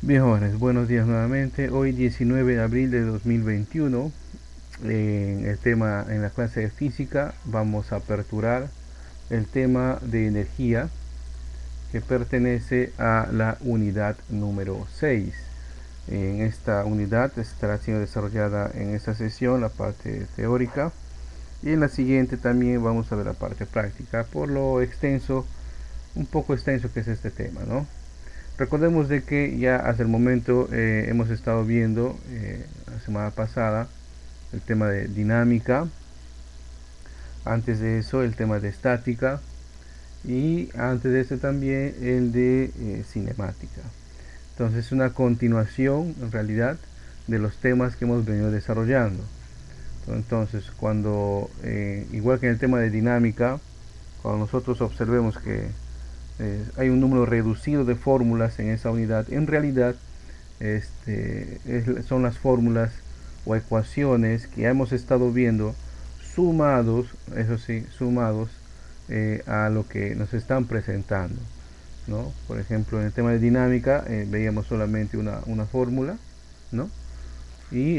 Bien, jóvenes, buenos días nuevamente. Hoy 19 de abril de 2021, en el tema en la clase de física vamos a aperturar el tema de energía que pertenece a la unidad número 6. En esta unidad estará siendo desarrollada en esta sesión la parte teórica y en la siguiente también vamos a ver la parte práctica, por lo extenso, un poco extenso que es este tema, ¿no? Recordemos de que ya hasta el momento hemos estado viendo la semana pasada el tema de dinámica, antes de eso el tema de estática y antes de eso también el de cinemática. Entonces es una continuación en realidad de los temas que hemos venido desarrollando. Entonces cuando, igual que en el tema de dinámica, cuando nosotros observemos que hay un número reducido de fórmulas en esa unidad, en realidad son las fórmulas o ecuaciones que ya hemos estado viendo sumados, eso sí, sumados a lo que nos están presentando, ¿no? Por ejemplo, en el tema de dinámica veíamos solamente una fórmula, ¿no? Y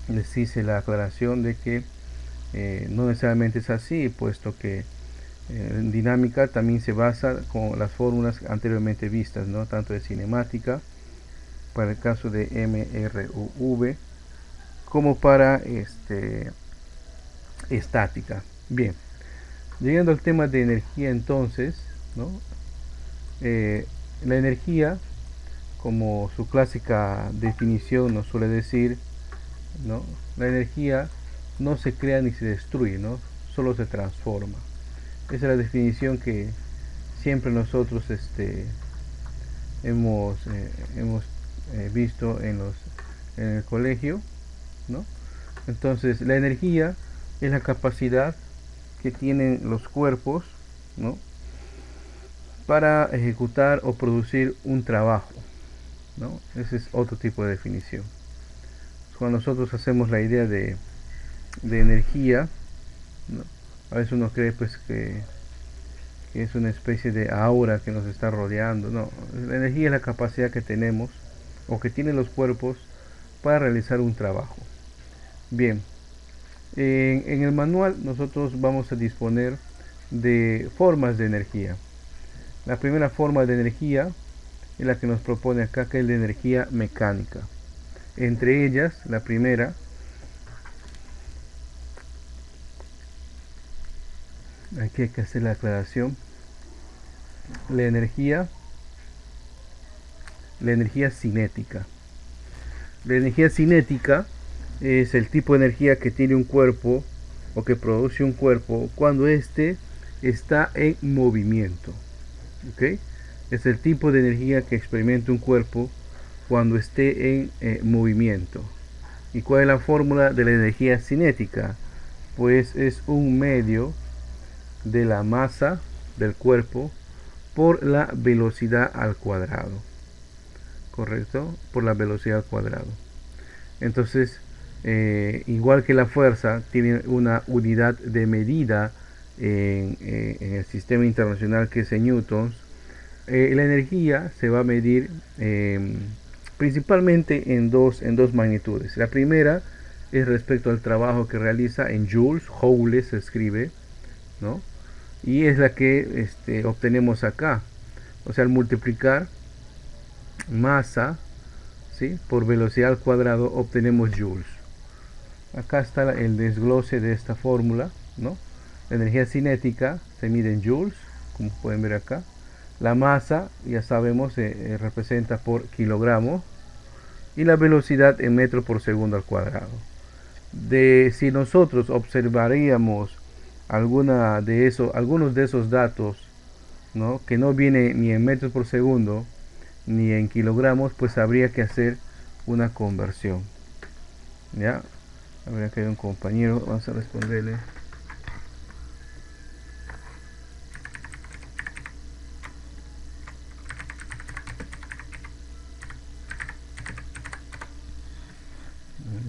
les hice la aclaración de que no necesariamente es así, puesto que en dinámica también se basa con las fórmulas anteriormente vistas, ¿no? Tanto de cinemática, para el caso de MRUV, como para estática. Bien, llegando al tema de energía entonces, ¿no? Eh, la energía, como su clásica definición nos suele decir, ¿no? La energía no se crea ni se destruye, ¿no? Solo se transforma. Esa es la definición que siempre nosotros hemos visto en el colegio, ¿no? Entonces, la energía es la capacidad que tienen los cuerpos, ¿no? Para ejecutar o producir un trabajo, ¿no? Ese es otro tipo de definición. Cuando nosotros hacemos la idea de energía, ¿no? A veces uno cree pues que es una especie de aura que nos está rodeando. No, la energía es la capacidad que tenemos o que tienen los cuerpos para realizar un trabajo. Bien, en el manual nosotros vamos a disponer de formas de energía. La primera forma de energía es la que nos propone acá, que es la energía mecánica. Entre ellas, la primera, aquí hay que hacer la aclaración, la energía, la energía cinética. La energía cinética es el tipo de energía que tiene un cuerpo o que produce un cuerpo cuando éste está en movimiento. ¿Okay? Es el tipo de energía que experimenta un cuerpo cuando esté en movimiento. ¿Y cuál es la fórmula de la energía cinética? Pues es un medio de la masa del cuerpo por la velocidad al cuadrado. ¿Correcto? Por la velocidad al cuadrado. Entonces, igual que la fuerza, tiene una unidad de medida en el sistema internacional que es en newtons. La energía se va a medir principalmente en dos magnitudes. La primera es respecto al trabajo que realiza en joules se escribe, ¿no? Y es la que obtenemos acá. O sea, al multiplicar masa, ¿sí?, por velocidad al cuadrado obtenemos joules. Acá está el desglose de esta fórmula, ¿no? La energía cinética se mide en joules, como pueden ver acá. La masa, ya sabemos, se representa por kilogramo y la velocidad en metro por segundo al cuadrado. Si nosotros observaríamos algunos de esos datos, ¿no?, que no viene ni en metros por segundo ni en kilogramos, pues habría que hacer una conversión. ¿Ya? Habría que hay un compañero, vamos a responderle. A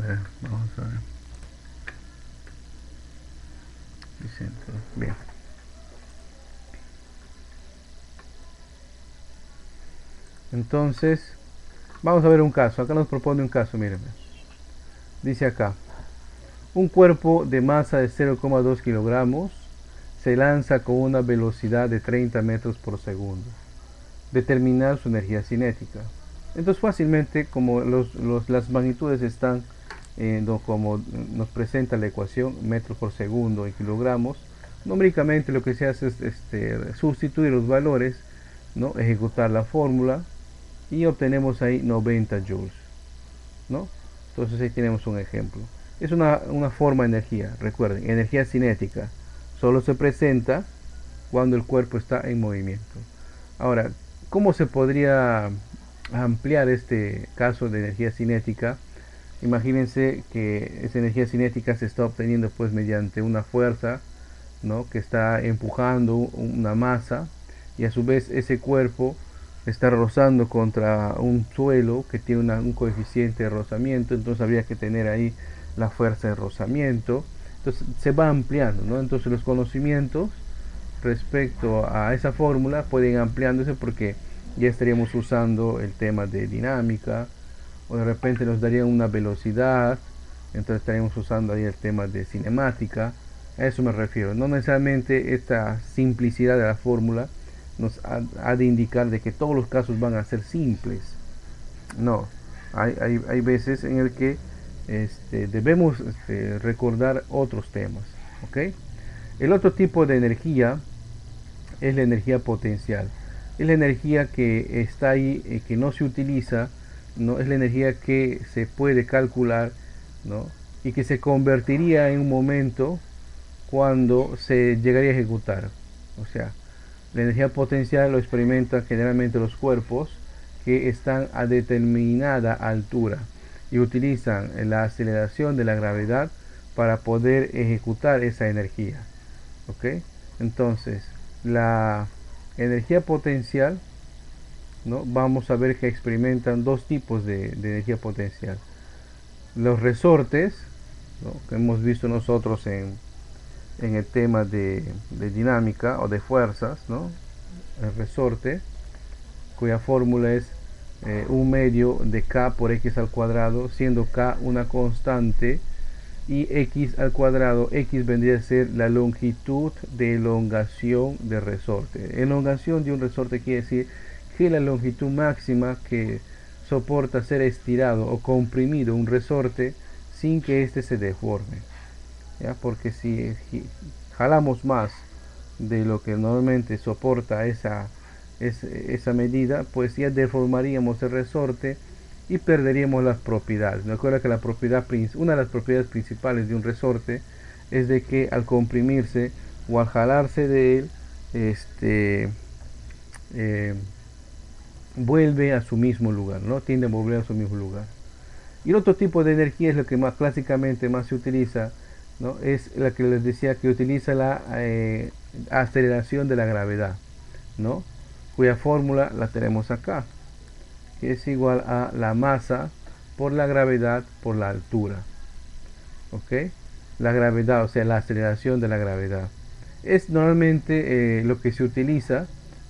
ver, vamos a ver. Vicente, bien. Entonces, vamos a ver un caso. Acá nos propone un caso, miren. Dice acá, un cuerpo de masa de 0,2 kilogramos se lanza con una velocidad de 30 metros por segundo. Determinar su energía cinética. Entonces fácilmente, como las magnitudes están como nos presenta la ecuación, metros por segundo en kilogramos, numéricamente lo que se hace es sustituir los valores, ¿no? Ejecutar la fórmula y obtenemos ahí 90 joules, ¿no? Entonces ahí tenemos un ejemplo. Es una forma de energía, recuerden, energía cinética solo se presenta cuando el cuerpo está en movimiento. Ahora, ¿cómo se podría ampliar este caso de energía cinética? Imagínense que esa energía cinética se está obteniendo pues mediante una fuerza, ¿no? Que está empujando una masa, y a su vez ese cuerpo está rozando contra un suelo que tiene un coeficiente de rozamiento. Entonces habría que tener ahí la fuerza de rozamiento. Entonces se va ampliando, ¿no? Entonces los conocimientos respecto a esa fórmula pueden ampliándose, porque ya estaríamos usando el tema de dinámica, o de repente nos darían una velocidad, entonces estaríamos usando ahí el tema de cinemática. A eso me refiero. No necesariamente esta simplicidad de la fórmula nos ha de indicar de que todos los casos van a ser simples. No, hay veces en el que debemos recordar otros temas. ¿Ok? El otro tipo de energía es la energía potencial. Es la energía que está ahí, que no se utiliza, ¿no? Es la energía que se puede calcular, ¿no? Y que se convertiría en un momento cuando se llegaría a ejecutar. O sea, la energía potencial lo experimentan generalmente los cuerpos que están a determinada altura y utilizan la aceleración de la gravedad para poder ejecutar esa energía. ¿Ok? Entonces, la energía potencial, ¿no? Vamos a ver que experimentan dos tipos de energía potencial. Los resortes, ¿no? Que hemos visto nosotros en el tema de dinámica o de fuerzas, ¿no? El resorte, cuya fórmula es 1 medio de k por x al cuadrado, siendo k una constante, y x al cuadrado, x vendría a ser la longitud de elongación de resorte. Elongación de un resorte quiere decir que la longitud máxima que soporta ser estirado o comprimido un resorte sin que éste se deforme, ¿ya? Porque si jalamos más de lo que normalmente soporta esa medida, pues ya deformaríamos el resorte y perderíamos las propiedades. Recuerda que una de las propiedades principales de un resorte es de que al comprimirse o al jalarse de él, eh, vuelve a su mismo lugar, ¿no? Tiende a volver a su mismo lugar. Y el otro tipo de energía es lo que más clásicamente más se utiliza, ¿no? Es la que les decía, que utiliza la aceleración de la gravedad, ¿no? Cuya fórmula la tenemos acá, que es igual a la masa por la gravedad por la altura. ¿Ok? La gravedad, o sea, la aceleración de la gravedad, es normalmente lo que se utiliza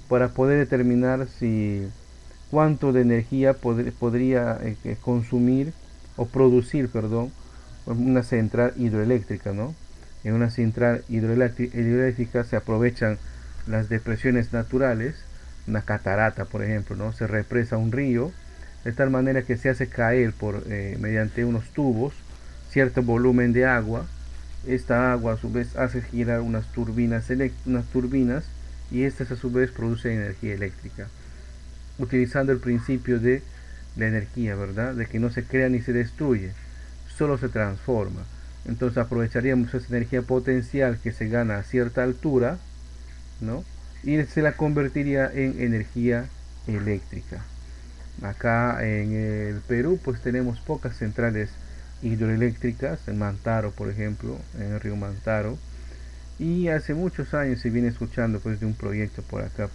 para poder determinar si cuánto de energía podría consumir o producir, perdón, una central hidroeléctrica, ¿no? En una central hidroeléctrica se aprovechan las depresiones naturales, una catarata, por ejemplo, ¿no? Se represa un río de tal manera que se hace caer mediante unos tubos cierto volumen de agua. Esta agua a su vez hace girar unas turbinas y estas a su vez producen energía eléctrica, utilizando el principio de la energía, ¿verdad? De que no se crea ni se destruye, solo se transforma. Entonces aprovecharíamos esa energía potencial que se gana a cierta altura, ¿no? Y se la convertiría en energía eléctrica. Acá en el Perú pues tenemos pocas centrales hidroeléctricas, en Mantaro por ejemplo, en el río Mantaro, y hace muchos años se viene escuchando pues de un proyecto por acá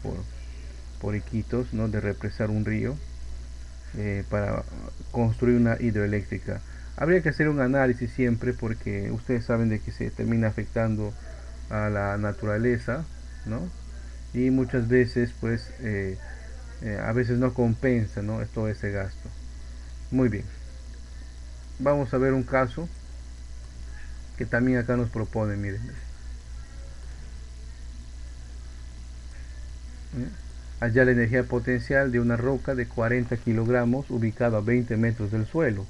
por Iquitos, ¿no? De represar un río para construir una hidroeléctrica. Habría que hacer un análisis siempre, porque ustedes saben de que se termina afectando a la naturaleza, ¿no? Y muchas veces pues a veces no compensa, ¿no? Todo ese gasto. Muy bien, vamos a ver un caso que también acá nos propone, miren. Allá la energía potencial de una roca de 40 kilogramos ubicada a 20 metros del suelo,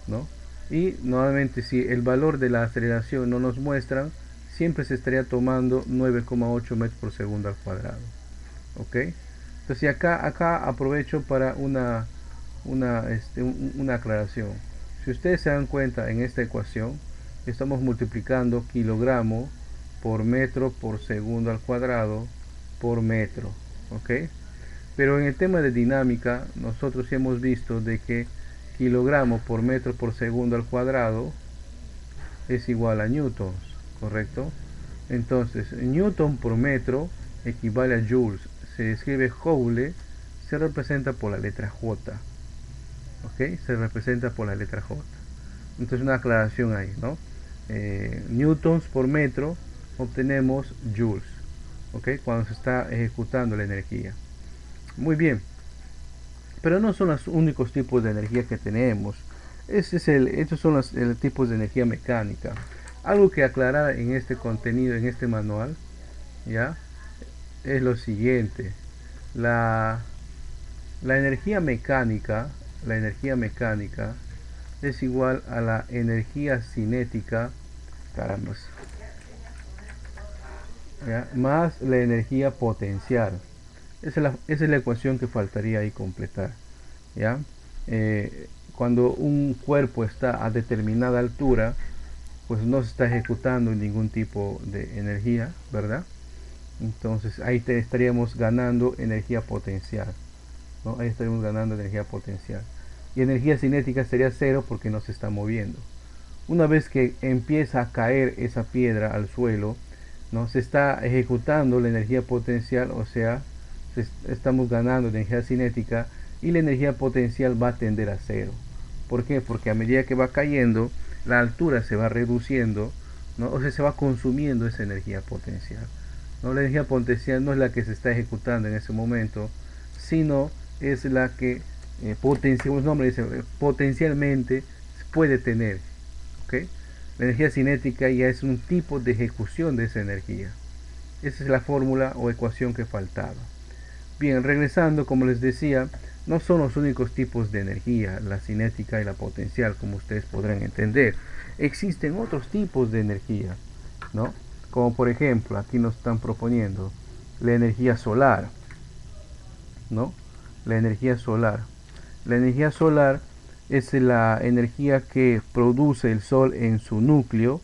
¿no? Y nuevamente, si el valor de la aceleración no nos muestran, siempre se estaría tomando 9,8 metros por segundo al cuadrado. ¿Ok? Entonces acá aprovecho para una aclaración. Si ustedes se dan cuenta, en esta ecuación estamos multiplicando kilogramo por metro por segundo al cuadrado por metro. ¿Ok? Pero en el tema de dinámica, nosotros hemos visto de que kilogramo por metro por segundo al cuadrado es igual a newtons, ¿correcto? Entonces, newton por metro equivale a joules. Se escribe joule, se representa por la letra J. ¿Ok? Se representa por la letra J. Entonces, una aclaración ahí, ¿no? Newtons por metro obtenemos joules. ¿Ok? Cuando se está ejecutando la energía. Muy bien. Pero no son los únicos tipos de energía que tenemos. Estos son los tipos de energía mecánica. Algo que aclarar en este contenido, en este manual, ¿ya? Es lo siguiente. La energía mecánica, es igual a la energía cinética, caramba, ¿ya? Más la energía potencial. Esa es la ecuación que faltaría ahí completar, ¿ya? Cuando un cuerpo está a determinada altura, pues no se está ejecutando ningún tipo de energía, ¿verdad? Entonces ahí estaríamos ganando energía potencial, ¿no? Ahí estaríamos ganando energía potencial. Y energía cinética sería cero porque no se está moviendo. Una vez que empieza a caer esa piedra al suelo, ¿no? Se está ejecutando la energía potencial, o sea, estamos ganando energía cinética y la energía potencial va a tender a cero. ¿Por qué? Porque a medida que va cayendo, la altura se va reduciendo, ¿no? O sea, se va consumiendo esa energía potencial, ¿no? La energía potencial no es la que se está ejecutando en ese momento, sino es la que potencialmente puede tener. ¿Okay? La energía cinética ya es un tipo de ejecución de esa energía. Esa es la fórmula o ecuación que faltaba. Bien, regresando, como les decía, no son los únicos tipos de energía, la cinética y la potencial, como ustedes podrán entender. Existen otros tipos de energía, ¿no? Como por ejemplo, aquí nos están proponiendo la energía solar, ¿no? La energía solar. La energía solar es la energía que produce el Sol en su núcleo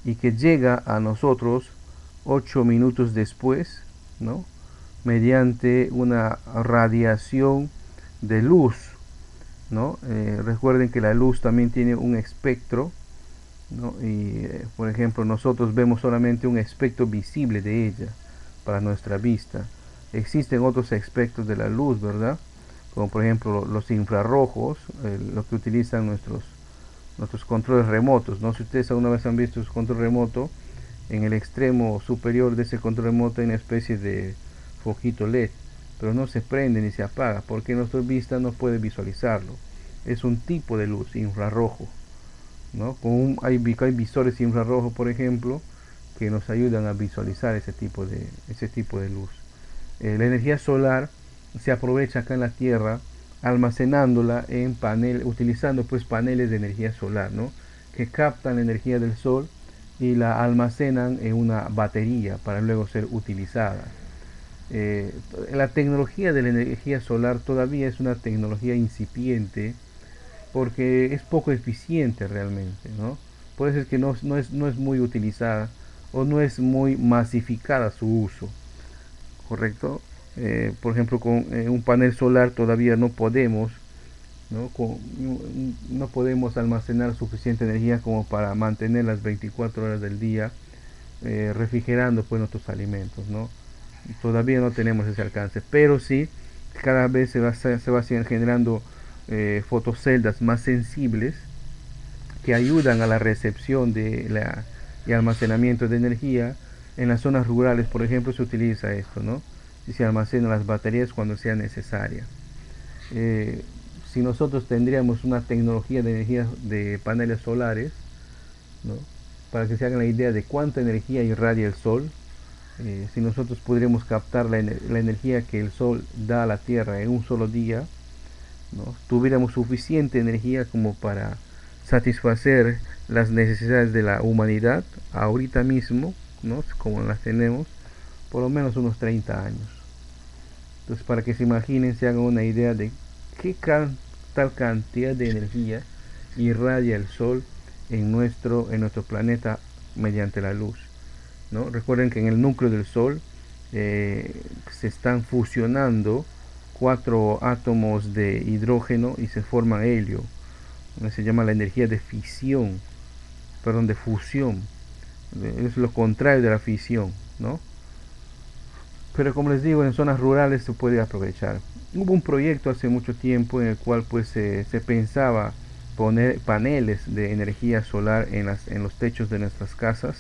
y que llega a nosotros 8 minutos después, ¿no? Mediante una radiación de luz, ¿no? Recuerden que la luz también tiene un espectro, ¿no? Y por ejemplo nosotros vemos solamente un espectro visible de ella para nuestra vista. Existen otros espectros de la luz, ¿verdad? Como por ejemplo los infrarrojos, lo que utilizan nuestros controles remotos, ¿no? Si ustedes alguna vez han visto su control remoto, en el extremo superior de ese control remoto hay una especie de foquito LED, pero no se prende ni se apaga porque nuestra vista no puede visualizarlo. Es un tipo de luz infrarrojo, ¿no? Hay visores infrarrojos, por ejemplo, que nos ayudan a visualizar ese tipo de luz. La energía solar se aprovecha acá en la Tierra almacenándola en utilizando pues paneles de energía solar, ¿no? Que captan la energía del sol y la almacenan en una batería para luego ser utilizada. La tecnología de la energía solar todavía es una tecnología incipiente porque es poco eficiente realmente, ¿no? Puede ser que no es muy utilizada o no es muy masificada su uso, ¿correcto? Por ejemplo, con un panel solar todavía no podemos, ¿no? No podemos almacenar suficiente energía como para mantener las 24 horas del día refrigerando pues nuestros alimentos, ¿no? Todavía no tenemos ese alcance, pero sí cada vez se va generando fotoceldas más sensibles que ayudan a la recepción y almacenamiento de energía. En las zonas rurales, por ejemplo, se utiliza esto, ¿no? y se almacenan las baterías cuando sea necesaria. Si nosotros tendríamos una tecnología de energía de paneles solares, ¿no? Para que se hagan la idea de cuánta energía irradia el sol, si nosotros pudiéramos captar la energía que el sol da a la Tierra en un solo día, ¿no? Tuviéramos suficiente energía como para satisfacer las necesidades de la humanidad ahorita mismo, ¿no? Como las tenemos, por lo menos unos 30 años. Entonces, para que se imaginen, se hagan una idea de tal cantidad de energía irradia el sol en nuestro planeta mediante la luz, ¿no? Recuerden que en el núcleo del sol se están fusionando 4 átomos de hidrógeno y se forma helio. Se llama la energía de fisión, perdón, de fusión. Es lo contrario de la fisión, ¿no? Pero como les digo, en zonas rurales se puede aprovechar. Hubo un proyecto hace mucho tiempo en el cual pues se pensaba poner paneles de energía solar en los techos de nuestras casas,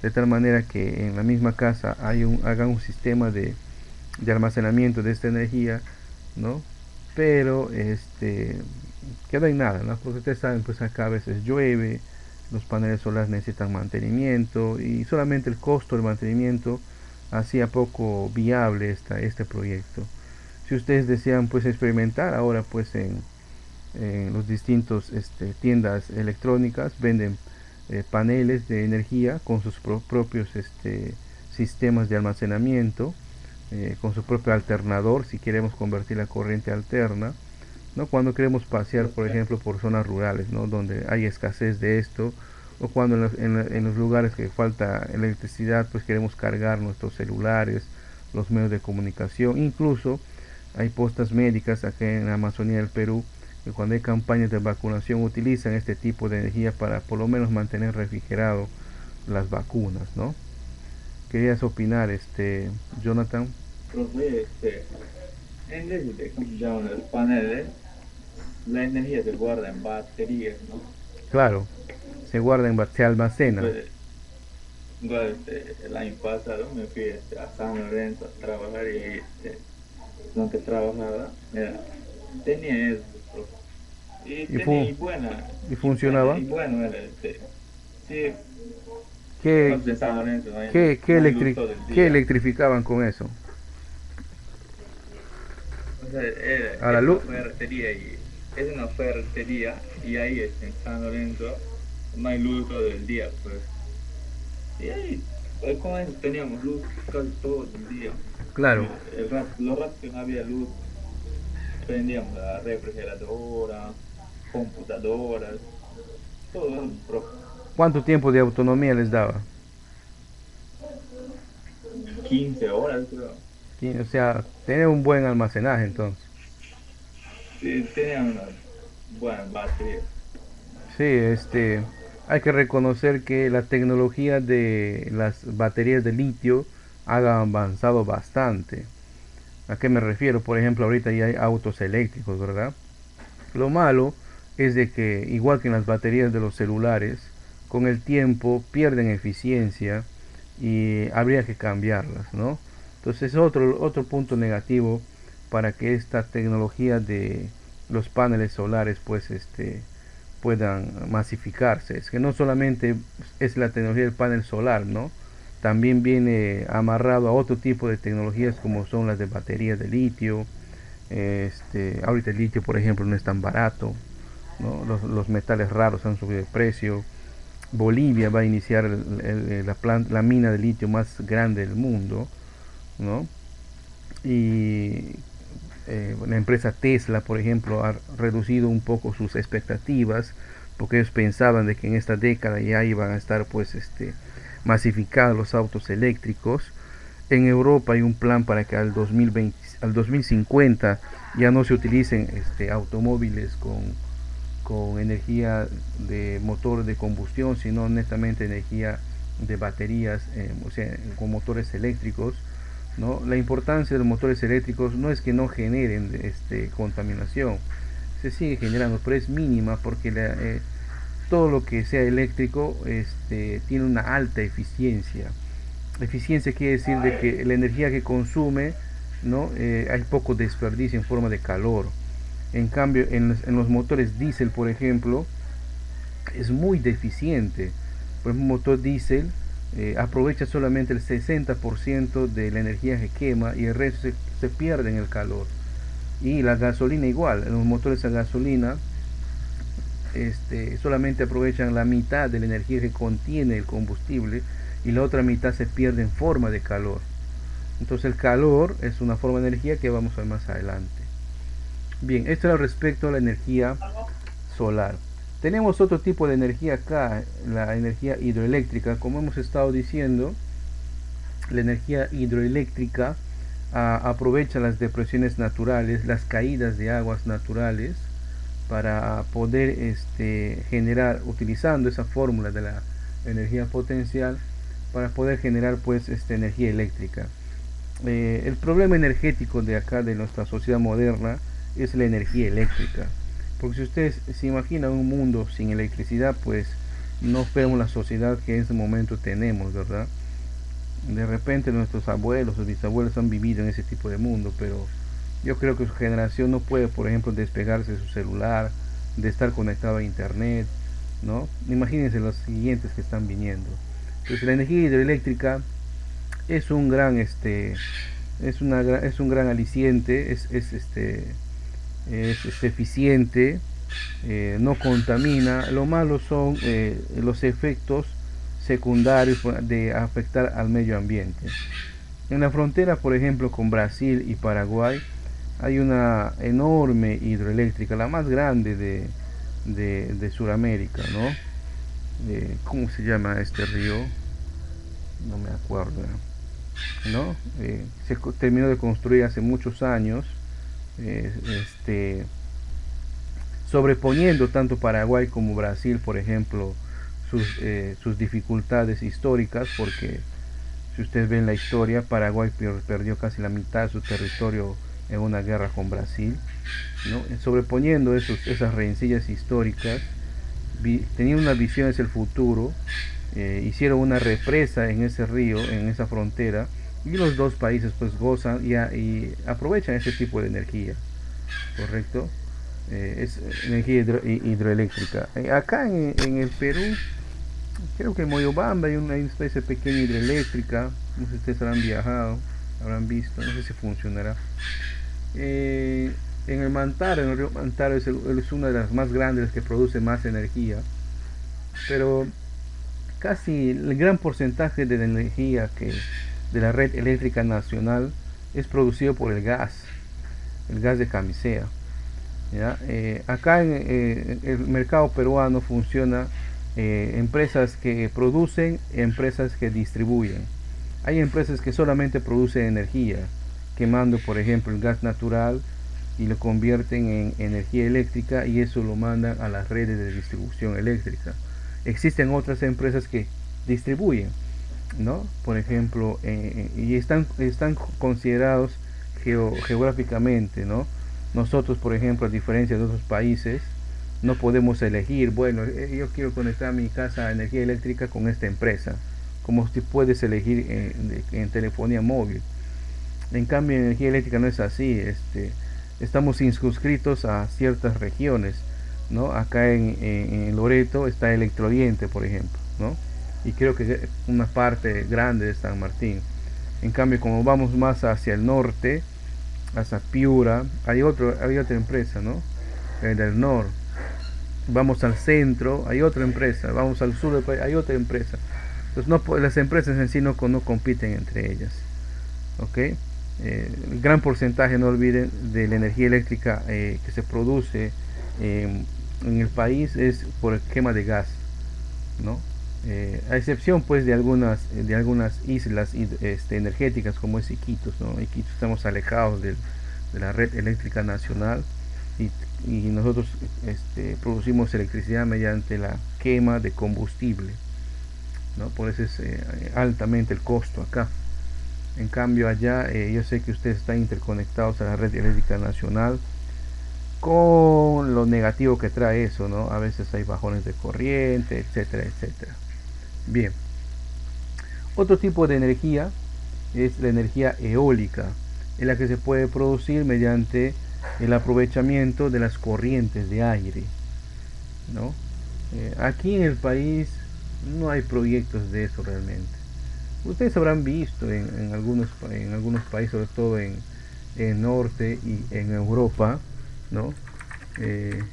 de tal manera que en la misma casa hagan un sistema de almacenamiento de esta energía, ¿no? Pero queda en nada, ¿no? Porque ustedes saben, pues acá a veces llueve, los paneles solares necesitan mantenimiento y solamente el costo del mantenimiento hacía poco viable este proyecto. Si ustedes desean pues experimentar ahora pues en los distintos tiendas electrónicas venden paneles de energía con sus propios sistemas de almacenamiento, con su propio alternador si queremos convertir la corriente alterna, ¿no? Cuando queremos pasear, por ejemplo, por zonas rurales, ¿no? Donde hay escasez de esto, o cuando en los lugares que falta electricidad, pues queremos cargar nuestros celulares, los medios de comunicación. Incluso hay postas médicas aquí en la Amazonía del Perú que cuando hay campañas de vacunación utilizan este tipo de energía para por lo menos mantener refrigerado las vacunas, ¿no? ¿Querías opinar, Jonathan? Profe, en vez de cómo se llaman los paneles, la energía se guarda en baterías, ¿no? Claro, se almacena. Pues, igual, el año pasado me fui a San Lorenzo a trabajar y donde trabajaba, tenía eso, profe. Y y, tenía fu- y y funcionaba. bueno era sí, ¿Qué, entonces en San Lorenzo no hay, qué, qué, no hay luz electri- todo el qué día. electrificaban con eso? O sea, A la luz. es una ferretería y ahí en San Lorenzo no hay luz todo el día, pues. Y ahí, pues, con eso teníamos luz casi todo el día. Claro. Los ratos que no había luz, prendíamos la refrigeradora, computadoras, todo eso, pero ¿Cuánto tiempo de autonomía les daba? 15 horas creo. O sea, tener un buen almacenaje entonces. Sí, tenían una buena batería. Sí, hay que reconocer que la tecnología de las baterías de litio ha avanzado bastante. ¿A qué me refiero? Por ejemplo, ahorita ya hay autos eléctricos, ¿verdad? Lo malo es de que, igual que en las baterías de los celulares, con el tiempo pierden eficiencia y habría que cambiarlas, ¿no? Entonces, otro punto negativo para que esta tecnología de los paneles solares, pues, puedan masificarse. Es que no solamente es la tecnología del panel solar, ¿no? También viene amarrado a otro tipo de tecnologías como son las de baterías de litio. Ahorita el litio, por ejemplo, no es tan barato, ¿no? Los metales raros han subido de precio. Bolivia va a iniciar la mina de litio más grande del mundo, ¿no? Y la empresa Tesla, por ejemplo, ha reducido un poco sus expectativas porque ellos pensaban de que en esta década ya iban a estar pues masificados los autos eléctricos. En Europa hay un plan para que al 2050 ya no se utilicen automóviles con energía de motor de combustión, sino netamente energía de baterías, o sea, con motores eléctricos, ¿no? La importancia de los motores eléctricos no es que no generen contaminación, se sigue generando, pero es mínima porque todo lo que sea eléctrico tiene una alta eficiencia. Eficiencia quiere decir de que la energía que consume ¿no? Hay poco desperdicio en forma de calor. En cambio, en los motores diésel, por ejemplo, es muy deficiente. Por ejemplo, un motor diésel aprovecha solamente el 60% de la energía que quema y el resto se pierde en el calor. Y la gasolina igual, en los motores a gasolina solamente aprovechan la mitad de la energía que contiene el combustible y la otra mitad se pierde en forma de calor. Entonces el calor es una forma de energía que vamos a ver más adelante. Bien, esto es respecto a la energía solar. Tenemos otro tipo de energía acá, la energía hidroeléctrica. Como hemos estado diciendo, la energía hidroeléctrica aprovecha las depresiones naturales, las caídas de aguas naturales, para poder generar, utilizando esa fórmula de la energía potencial, para poder generar pues energía eléctrica. El problema energético de acá, de nuestra sociedad moderna, es la energía eléctrica. Porque si ustedes se imaginan un mundo sin electricidad, pues no vemos la sociedad que en este momento tenemos, ¿verdad? De repente nuestros abuelos o bisabuelos han vivido en ese tipo de mundo, pero yo creo que su generación no puede, por ejemplo, despegarse de su celular, de estar conectado a internet, ¿no? Imagínense los siguientes que están viniendo. Entonces la energía hidroeléctrica es un gran es un gran aliciente, es eficiente, no contamina. Lo malo son los efectos secundarios de afectar al medio ambiente. En la frontera, por ejemplo, con Brasil y Paraguay, hay una enorme hidroeléctrica, la más grande de Sudamérica, ¿no? ¿Cómo se llama este río? No me acuerdo, ¿no? Se terminó de construir hace muchos años, sobreponiendo tanto Paraguay como Brasil, por ejemplo, sus dificultades históricas, porque si ustedes ven la historia, Paraguay perdió casi la mitad de su territorio en una guerra con Brasil, ¿no? Sobreponiendo esas rencillas históricas, tenían una visión hacia el futuro, hicieron una represa en ese río, en esa frontera, y los dos países pues gozan y aprovechan ese tipo de energía, ¿correcto? Es energía hidroeléctrica. Acá en el Perú, creo que en Moyobamba hay una especie pequeña hidroeléctrica, no sé si ustedes habrán viajado, habrán visto, no sé si funcionará. En el Mantaro, en el río Mantaro es una de las más grandes que produce más energía, pero casi el gran porcentaje de la energía de la red eléctrica nacional es producido por el gas de camisea, ¿ya? Acá en el mercado peruano funciona empresas que producen, empresas que distribuyen. Hay empresas que solamente producen energía, quemando por ejemplo el gas natural y lo convierten en energía eléctrica y eso lo mandan a las redes de distribución eléctrica. Existen otras empresas que distribuyen, ¿no? Por ejemplo, y están considerados geográficamente, ¿no? Nosotros, por ejemplo, a diferencia de otros países, no podemos elegir, bueno, yo quiero conectar mi casa a energía eléctrica con esta empresa, como si puedes elegir en telefonía móvil. En cambio, en energía eléctrica no es así. Estamos inscritos a ciertas regiones, ¿no? Acá en Loreto está Electrooriente, por ejemplo, ¿no? Y creo que una parte grande de San Martín. En cambio, como vamos más hacia el norte, hacia Piura, hay otra empresa, ¿no? Del norte. Vamos al centro, hay otra empresa. Vamos al sur del país, hay otra empresa. Entonces, las empresas en sí no compiten entre ellas, ¿ok? El gran porcentaje, no olviden, de la energía eléctrica que se produce en el país es por quema de gas, ¿no? A excepción pues de algunas islas energéticas como es Iquitos, ¿no? Iquitos estamos alejados de la red eléctrica nacional y nosotros producimos electricidad mediante la quema de combustible, ¿no? Por eso es altamente el costo acá. En cambio allá yo sé que ustedes están interconectados a la red eléctrica nacional, con lo negativo que trae eso, ¿no? A veces hay bajones de corriente, etcétera, etcétera. Bien, otro tipo de energía es la energía eólica. en la que se puede producir mediante el aprovechamiento de las corrientes de aire, ¿no? Aquí en el país no hay proyectos de eso realmente. Ustedes habrán visto en algunos países, sobre todo en el norte y en Europa, ¿no? Eh,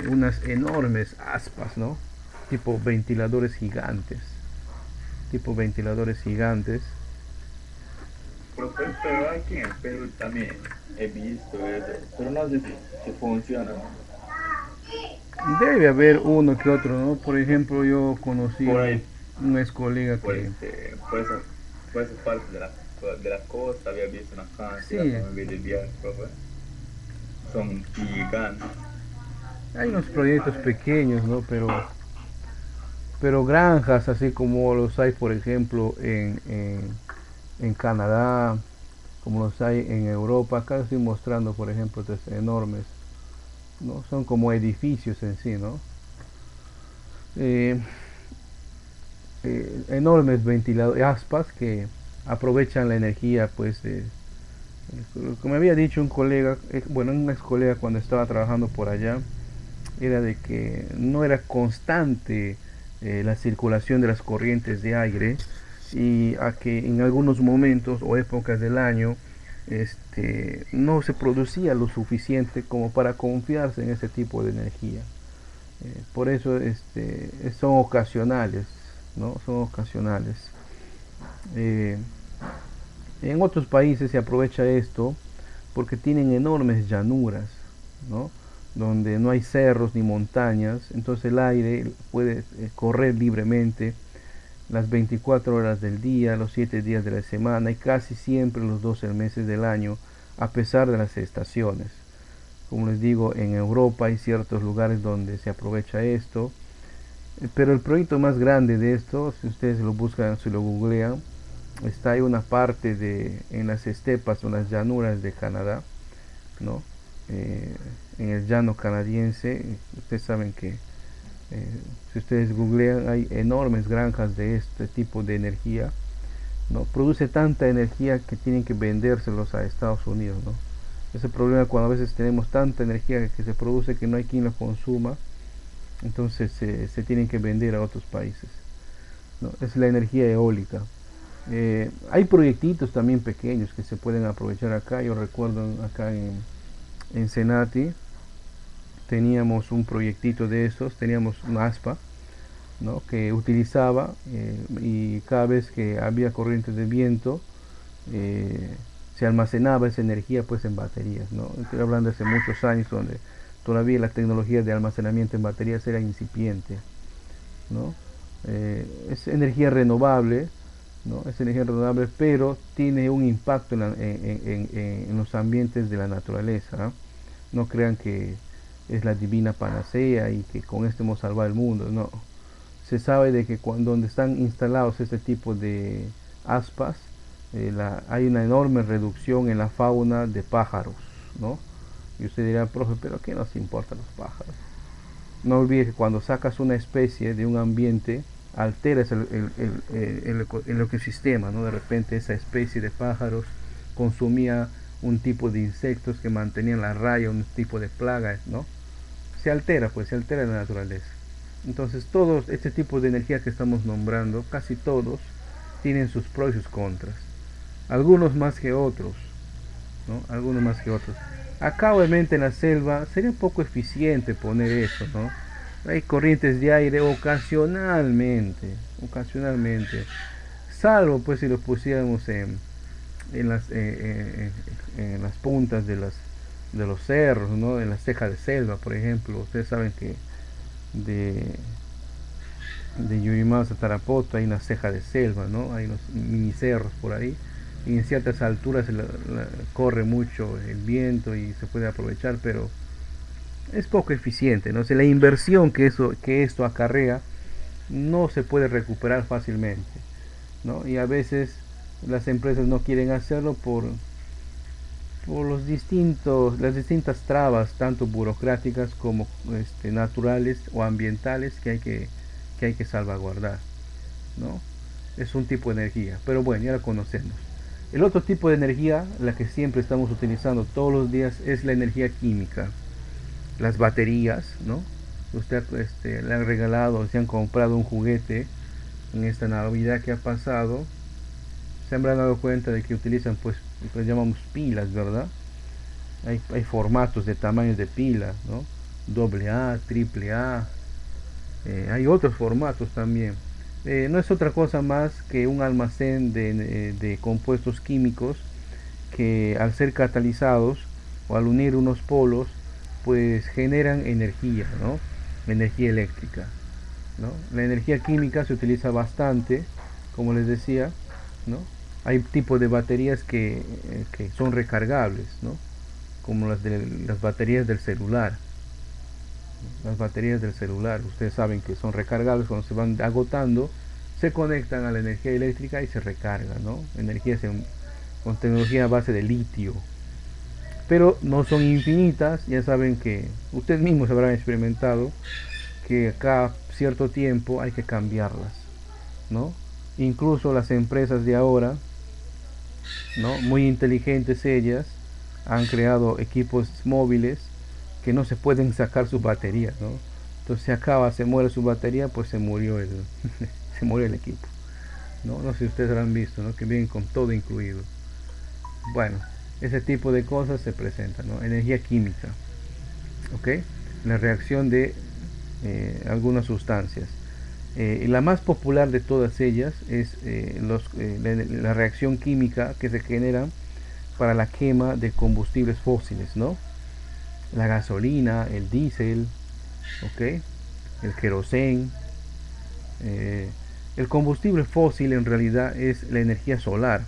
unas enormes aspas, ¿no? Tipo ventiladores gigantes, tipo ventiladores gigantes. Pero aquí en Perú también he visto eso, pero no sé si funciona. Debe haber uno que otro, ¿no? Por ejemplo, yo conocí Por ahí, un ex colega por, que por esa parte de la costa había visto una cantidad sí, también de viajes, profe. Son gigantes. hay unos proyectos pequeños, ¿no? Pero granjas, así como los hay, por ejemplo, en Canadá, como los hay en Europa. Acá estoy mostrando, por ejemplo, estos enormes, ¿no? Son como edificios en sí, ¿no? Eh, Enormes ventiladores, aspas que aprovechan la energía, pues, como me había dicho un colega, bueno, un ex colega cuando estaba trabajando por allá, era de que no era constante la circulación de las corrientes de aire y a que en algunos momentos o épocas del año no se producía lo suficiente como para confiarse en ese tipo de energía. Por eso son ocasionales, ¿no? Son ocasionales. Eh, en otros países se aprovecha esto porque tienen enormes llanuras, ¿no? Donde no hay cerros ni montañas, entonces el aire puede correr libremente las 24 horas del día, los 7 días de la semana y casi siempre los 12 meses del año, a pesar de las estaciones. Como les digo, en Europa hay ciertos lugares donde se aprovecha esto, pero el proyecto más grande de esto, si ustedes lo buscan, si lo googlean, está ahí una parte en las estepas o las llanuras de Canadá, ¿no? En el llano canadiense, ustedes saben que si ustedes googlean hay enormes granjas de este tipo de energía, ¿no? Produce tanta energía que tienen que vendérselos a Estados Unidos, ¿no? Ese problema cuando a veces tenemos tanta energía que se produce que no hay quien lo consuma, entonces se tienen que vender a otros países, ¿no? Es la energía eólica. Hay proyectitos también pequeños que se pueden aprovechar acá. Yo recuerdo acá en Senati teníamos un proyectito de esos, teníamos un aspa, ¿no? Que utilizaba y cada vez que había corrientes de viento se almacenaba esa energía pues en baterías, ¿no? Estoy hablando de hace muchos años donde todavía la tecnología de almacenamiento en baterías era incipiente, ¿no? Es energía renovable, ¿no? Es energía renovable, pero tiene un impacto en los ambientes de la naturaleza, ¿no? No crean que es la divina panacea y que con esto hemos salvado el mundo, no. Se sabe de que donde están instalados este tipo de aspas, hay una enorme reducción en la fauna de pájaros, ¿no? Y usted dirá, profe, pero ¿qué nos importan los pájaros? No olvide que cuando sacas una especie de un ambiente, alteras el ecosistema, ¿no? De repente esa especie de pájaros consumía un tipo de insectos que mantenían la raya, un tipo de plaga, ¿no? Se altera, pues se altera la naturaleza. Entonces todos este tipo de energía que estamos nombrando, casi todos, tienen sus pros y sus contras. Algunos más que otros, ¿no? Algunos más que otros. Acá obviamente en la selva sería un poco eficiente poner eso, ¿no? Hay corrientes de aire ocasionalmente, salvo pues si lo pusiéramos en las puntas de los cerros, ¿no? En las cejas de selva, por ejemplo. Ustedes saben que de, de Yurimaguas a Tarapoto hay una ceja de selva, ¿no? Hay unos mini cerros por ahí y en ciertas alturas corre mucho el viento y se puede aprovechar, pero es poco eficiente, ¿no? O sea, la inversión que esto acarrea no se puede recuperar fácilmente, ¿no? Y a veces las empresas no quieren hacerlo por las distintas trabas, tanto burocráticas como naturales o ambientales que hay que salvaguardar, ¿no? Es un tipo de energía, pero bueno, ya lo conocemos. El otro tipo de energía, la que siempre estamos utilizando todos los días, es la energía química. Las baterías, ¿no? Usted le han regalado, se han comprado un juguete en esta Navidad que ha pasado, se habrán dado cuenta de que utilizan pues lo que llamamos pilas, ¿verdad? Hay formatos de tamaños de pila, ¿no? Doble A, triple A, hay otros formatos también. No es otra cosa más que un almacén de compuestos químicos que al ser catalizados o al unir unos polos pues generan energía, ¿no? Energía eléctrica, ¿no? La energía química se utiliza bastante, como les decía, ¿no? Hay tipos de baterías que son recargables, ¿no? Como las baterías del celular. Las baterías del celular, ustedes saben que son recargables, cuando se van agotando, se conectan a la energía eléctrica y se recargan, ¿no? Con tecnología a base de litio. Pero no son infinitas, ya saben que ustedes mismos habrán experimentado que cada cierto tiempo hay que cambiarlas, ¿no? Incluso las empresas de ahora, ¿no? Muy inteligentes ellas, han creado equipos móviles que no se pueden sacar sus baterías, ¿no? Entonces se muere su batería, pues se murió se murió el equipo, ¿no? No sé si ustedes lo han visto, ¿no? Que vienen con todo incluido. Bueno, ese tipo de cosas se presentan, ¿no? Energía química, ¿ok? La reacción de algunas sustancias. Y la más popular de todas ellas es la reacción química que se genera para la quema de combustibles fósiles, ¿no? La gasolina, el diésel, ¿ok? El querosén. El combustible fósil en realidad es la energía solar.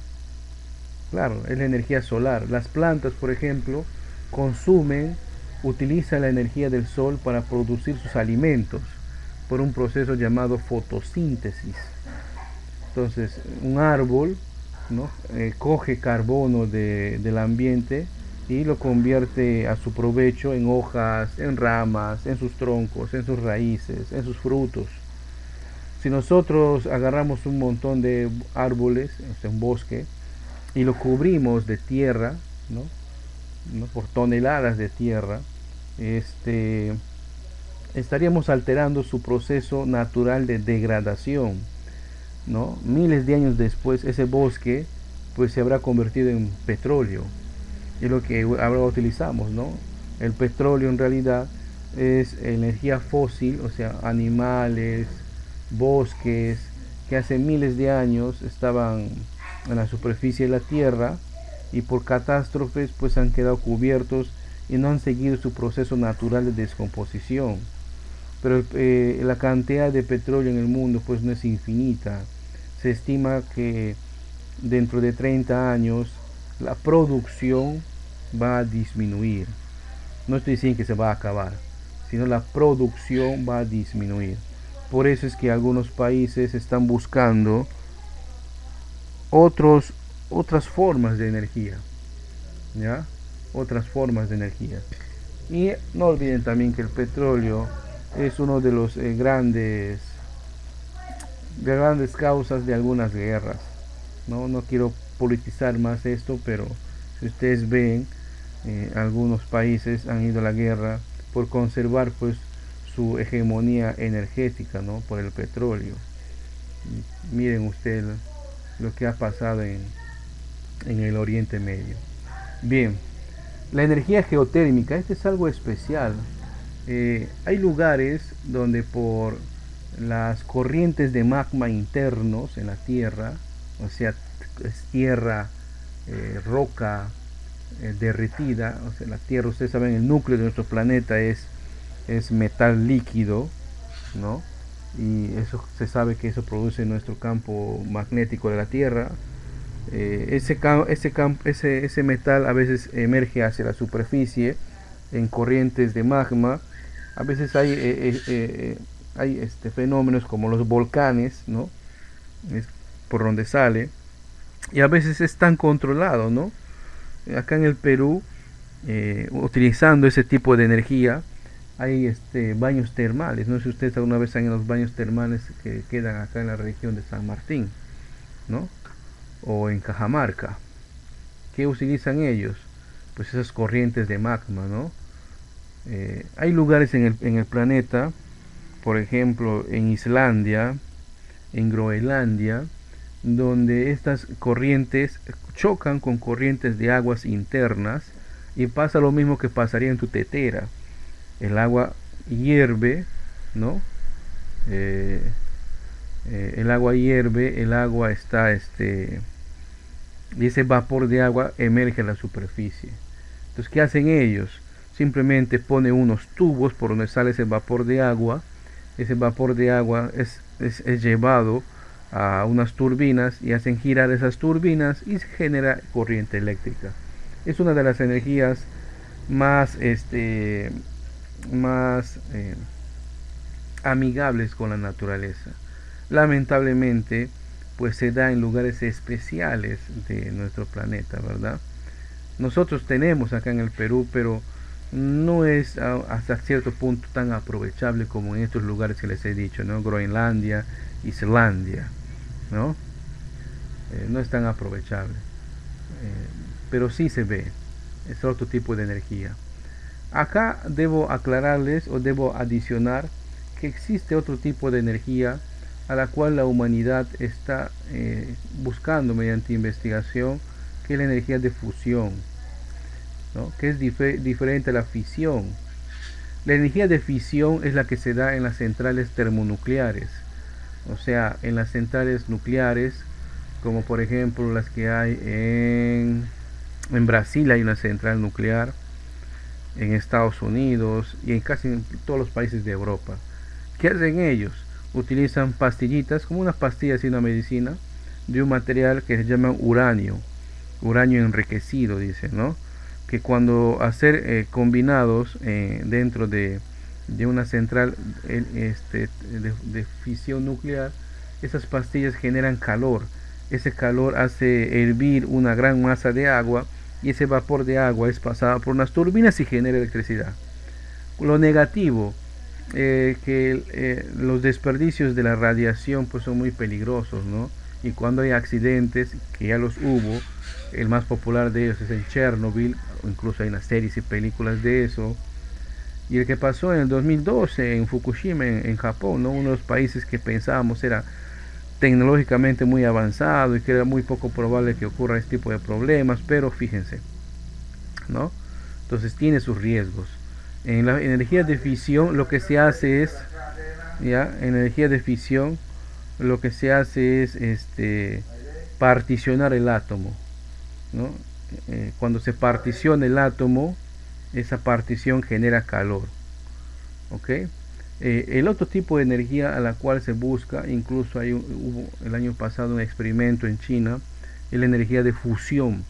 Claro, es la energía solar. Las plantas, por ejemplo, utilizan la energía del sol para producir sus alimentos por un proceso llamado fotosíntesis. Entonces, un árbol, ¿no? Coge carbono del ambiente y lo convierte a su provecho en hojas, en ramas, en sus troncos, en sus raíces, en sus frutos. Si nosotros agarramos un montón de árboles, un bosque, y lo cubrimos de tierra, ¿no? Por toneladas de tierra, estaríamos alterando su proceso natural de degradación, ¿no? Miles de años después, ese bosque pues se habrá convertido en petróleo, y lo que ahora utilizamos, ¿no? El petróleo en realidad es energía fósil, o sea, animales, bosques que hace miles de años estaban en la superficie de la tierra y por catástrofes pues han quedado cubiertos y no han seguido su proceso natural de descomposición. Pero la cantidad de petróleo en el mundo pues no es infinita. Se estima que dentro de 30 años la producción va a disminuir. No estoy diciendo que se va a acabar, sino la producción va a disminuir. Por eso es que algunos países están buscando otras formas de energía, ¿ya? Otras formas de energía. Y no olviden también que el petróleo es uno de los grandes causas de algunas guerras. No quiero politizar más esto, pero si ustedes ven, algunos países han ido a la guerra por conservar pues su hegemonía energética, ¿no? Por el petróleo. Miren ustedes lo que ha pasado en el Oriente Medio. Bien, la energía geotérmica, este es algo especial. Hay lugares donde por las corrientes de magma internos en la Tierra, o sea, es tierra, roca derretida, o sea, la Tierra, ustedes saben, el núcleo de nuestro planeta es metal líquido, ¿no? Y eso se sabe que eso produce nuestro campo magnético de la Tierra. Ese metal a veces emerge hacia la superficie en corrientes de magma. A veces hay fenómenos como los volcanes, ¿no? Es por donde sale. Y a veces es tan controlado, ¿no? Acá en el Perú, utilizando ese tipo de energía, hay baños termales. No sé si ustedes alguna vez han ido a los baños termales que quedan acá en la región de San Martín, ¿no? O en Cajamarca. ¿Qué utilizan ellos? Pues esas corrientes de magma, ¿no? Hay lugares en el planeta, por ejemplo en Islandia, en Groenlandia, donde estas corrientes chocan con corrientes de aguas internas y pasa lo mismo que pasaría en tu tetera. El agua hierve, ¿no? Eh, el agua hierve, el agua está, y ese vapor de agua emerge a la superficie. Entonces, ¿qué hacen ellos? Simplemente ponen unos tubos por donde sale ese vapor de agua. Ese vapor de agua es llevado a unas turbinas y hacen girar esas turbinas y se genera corriente eléctrica. Es una de las energías más, más amigables con la naturaleza. Lamentablemente, pues se da en lugares especiales de nuestro planeta, ¿verdad? Nosotros tenemos acá en el Perú, pero no es hasta cierto punto tan aprovechable como en estos lugares que les he dicho, ¿no? Groenlandia, Islandia, ¿no? No es tan aprovechable, pero sí se ve, es otro tipo de energía. Acá debo aclararles o debo adicionar que existe otro tipo de energía a la cual la humanidad está buscando mediante investigación, que es la energía de fusión, ¿no? Que es diferente a la fisión. La energía de fisión es la que se da en las centrales termonucleares, o sea, en las centrales nucleares, como por ejemplo las que hay en Brasil hay una central nuclear, en Estados Unidos y en casi todos los países de Europa. ¿Qué hacen ellos? Utilizan pastillitas, como unas pastillas y una medicina, de un material que se llama uranio enriquecido, dice, ¿no? Que cuando hacer combinados dentro de una central de fisión nuclear, esas pastillas generan calor. Ese calor hace hervir una gran masa de agua y ese vapor de agua es pasado por unas turbinas y genera electricidad. Lo negativo, que los desperdicios de la radiación pues son muy peligrosos, ¿no? Y cuando hay accidentes, que ya los hubo, el más popular de ellos es en Chernobyl, incluso hay unas series y películas de eso. Y el que pasó en el 2012 en Fukushima, en Japón, ¿no? Uno de los países que pensábamos era tecnológicamente muy avanzado y que era muy poco probable que ocurra este tipo de problemas, pero fíjense, ¿no? Entonces tiene sus riesgos. En la energía de fisión lo que se hace es, ya, en energía de fisión lo que se hace es particionar el átomo, ¿no? Cuando se particiona el átomo, esa partición genera calor, ¿ok? El otro tipo de energía a la cual se busca, incluso hubo el año pasado un experimento en China, es la energía de fusión,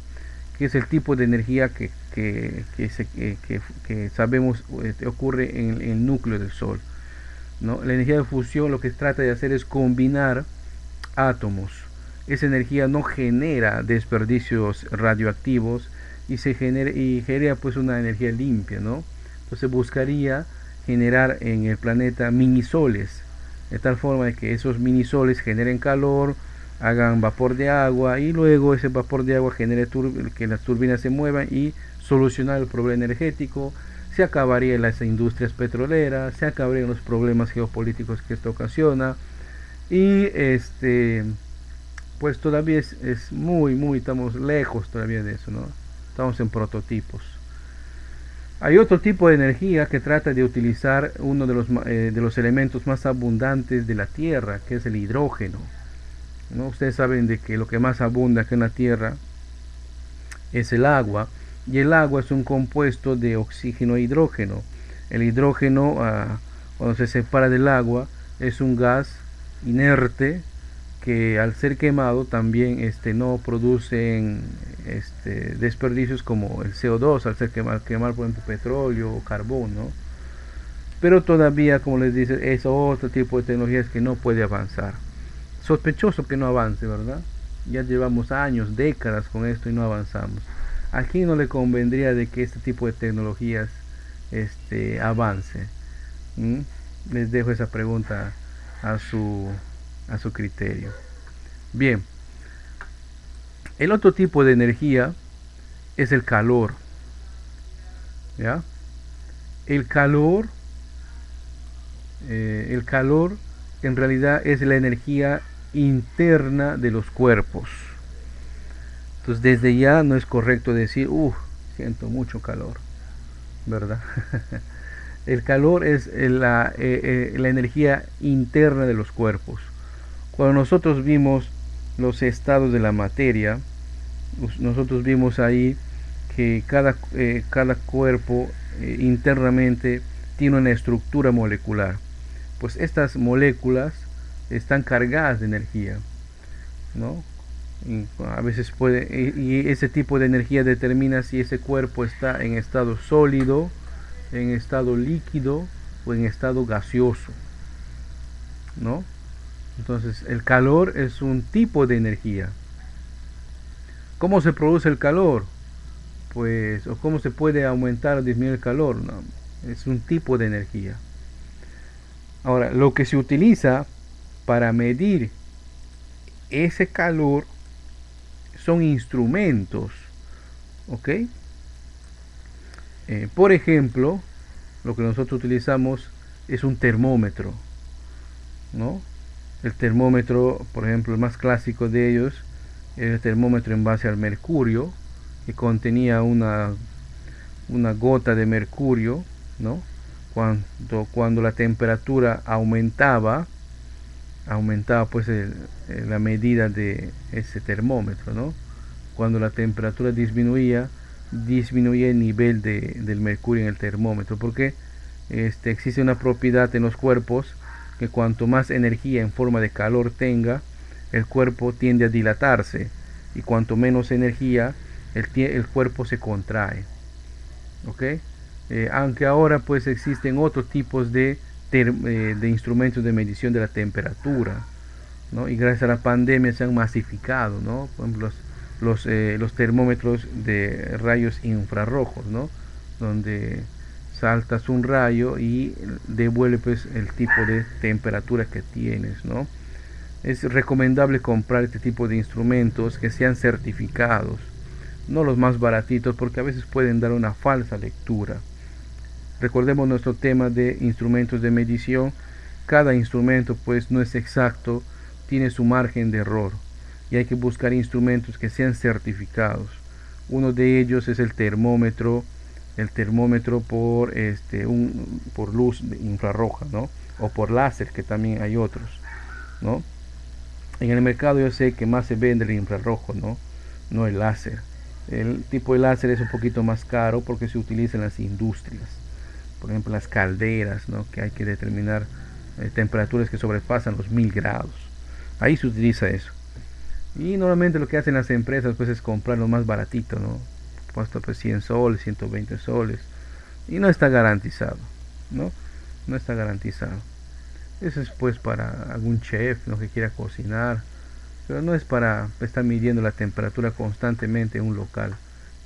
que es el tipo de energía que sabemos ocurre en el núcleo del Sol, ¿no? La energía de fusión lo que trata de hacer es combinar átomos. Esa energía no genera desperdicios radioactivos y genera pues una energía limpia, ¿no? Entonces buscaría generar en el planeta minisoles, de tal forma de que esos minisoles generen calor, hagan vapor de agua y luego ese vapor de agua genere que las turbinas se muevan y solucionar el problema energético. Se acabarían las industrias petroleras, se acabarían los problemas geopolíticos que esto ocasiona y pues todavía es muy, estamos lejos todavía de eso, ¿no? Estamos en prototipos. Hay otro tipo de energía que trata de utilizar uno de los elementos más abundantes de la Tierra, que es el hidrógeno, ¿no? Ustedes saben de que lo que más abunda aquí en la Tierra es el agua, y el agua es un compuesto de oxígeno e hidrógeno. El hidrógeno, cuando se separa del agua, es un gas inerte que al ser quemado también no producen desperdicios como el CO2 al ser quemar por ejemplo petróleo o carbón, ¿no? Pero todavía, como les dice, es otro tipo de tecnologías que no puede avanzar. Sospechoso que no avance, ¿verdad? Ya llevamos años, décadas con esto y no avanzamos. ¿A quién no le convendría de que este tipo de tecnologías avance? Les dejo esa pregunta a su criterio. Bien, el otro tipo de energía es el calor. ¿Ya? El calor, el calor en realidad es la energía interna de los cuerpos. Entonces desde ya no es correcto decir, siento mucho calor, ¿verdad? El calor es la energía interna de los cuerpos. Cuando nosotros vimos los estados de la materia, nosotros vimos ahí que cada cuerpo internamente tiene una estructura molecular. Pues estas moléculas están cargadas de energía, ¿no? Y a veces y ese tipo de energía determina si ese cuerpo está en estado sólido, en estado líquido o en estado gaseoso, ¿no? Entonces el calor es un tipo de energía. ¿Cómo se produce el calor? Pues, o cómo se puede aumentar o disminuir el calor, ¿no? Es un tipo de energía. Ahora, lo que se utiliza para medir ese calor son instrumentos, ¿ok? Por ejemplo, lo que nosotros utilizamos es un termómetro, ¿no? El termómetro, por ejemplo, el más clásico de ellos es el termómetro en base al mercurio, que contenía una gota de mercurio, ¿no? Cuando la temperatura aumentaba pues la medida de ese termómetro, ¿no? Cuando la temperatura disminuía el nivel del mercurio en el termómetro, porque existe una propiedad en los cuerpos que cuanto más energía en forma de calor tenga, el cuerpo tiende a dilatarse, y cuanto menos energía, el cuerpo se contrae, ¿ok? Aunque ahora pues existen otros tipos de instrumentos de medición de la temperatura, ¿no? Y gracias a la pandemia se han masificado, ¿no? Por ejemplo, los termómetros de rayos infrarrojos, ¿no? Donde saltas un rayo y devuelve pues el tipo de temperatura que tienes, ¿no? Es recomendable comprar este tipo de instrumentos que sean certificados, no los más baratitos, porque a veces pueden dar una falsa lectura. Recordemos nuestro tema de instrumentos de medición. Cada instrumento pues no es exacto, tiene su margen de error, y hay que buscar instrumentos que sean certificados. Uno de ellos es el termómetro por luz infrarroja, ¿no? O por láser, que también hay otros, ¿no? En el mercado yo sé que más se vende el infrarrojo, no el láser. El tipo de láser es un poquito más caro porque se utiliza en las industrias, por ejemplo las calderas, ¿no? Que hay que determinar temperaturas que sobrepasan los 1000 grados. Ahí se utiliza eso. Y normalmente lo que hacen las empresas pues es comprar lo más baratito, ¿no? Puesto pues 100 soles, 120 soles. Y no está garantizado, ¿no? No está garantizado. Eso es pues para algún chef, ¿no? Que quiera cocinar. Pero no es para estar midiendo la temperatura constantemente en un local.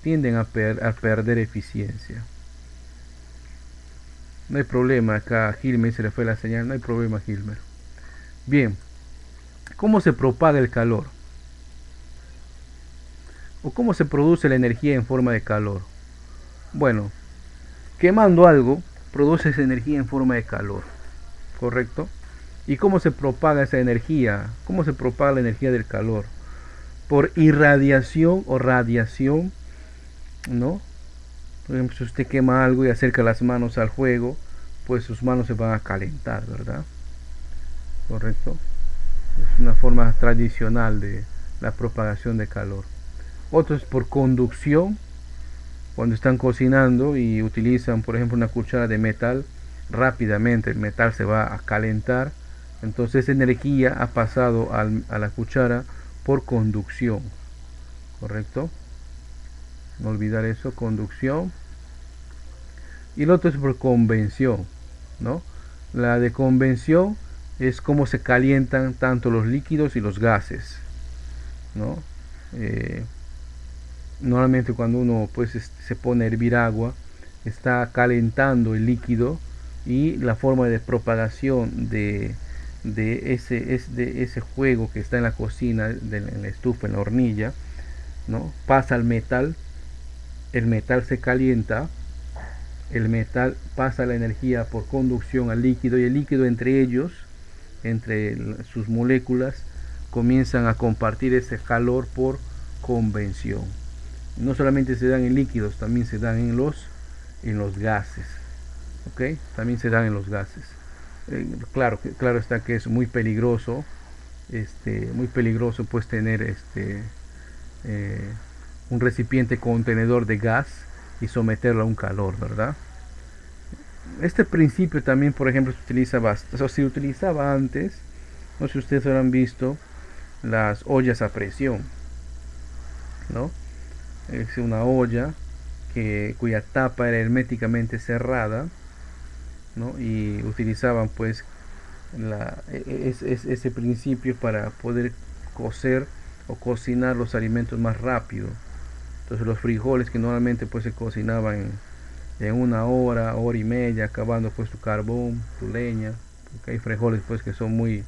Tienden a perder eficiencia. No hay problema, acá a Gilmer se le fue la señal, no hay problema, Gilmer. Bien, ¿cómo se propaga el calor? ¿O cómo se produce la energía en forma de calor? Bueno, quemando algo, produce esa energía en forma de calor, ¿correcto? ¿Y cómo se propaga esa energía? ¿Cómo se propaga la energía del calor? Por irradiación o radiación, ¿no? Por ejemplo, si usted quema algo y acerca las manos al fuego, pues sus manos se van a calentar, ¿verdad? ¿Correcto? Es una forma tradicional de la propagación de calor. Otro es por conducción. Cuando están cocinando y utilizan, por ejemplo, una cuchara de metal, rápidamente el metal se va a calentar. Entonces esa energía ha pasado a la cuchara por conducción. ¿Correcto? No olvidar eso, conducción. Y el otro es por convención, ¿no? La de convención es cómo se calientan tanto los líquidos y los gases, ¿no? Normalmente cuando uno pues se pone a hervir agua, está calentando el líquido, y la forma de propagación de ese fuego que está en la cocina, en la estufa, en la hornilla, ¿no? Pasa al metal, el metal se calienta, el metal pasa la energía por conducción al líquido y el líquido entre ellos, entre sus moléculas, comienzan a compartir ese calor por convención. No solamente se dan en líquidos, también se dan en los gases. ¿Ok? También se dan en los gases. Claro está que es muy peligroso, pues tener un recipiente contenedor de gas y someterlo a un calor, ¿verdad? Este principio también, por ejemplo, se utilizaba antes. No sé si ustedes habrán visto las ollas a presión, ¿no? Es una olla cuya tapa era herméticamente cerrada, ¿no? Y utilizaban pues ese principio para poder cocer o cocinar los alimentos más rápido. Entonces los frijoles que normalmente pues se cocinaban en una hora y media, acabando pues tu carbón, tu leña, porque hay frijoles pues que son muy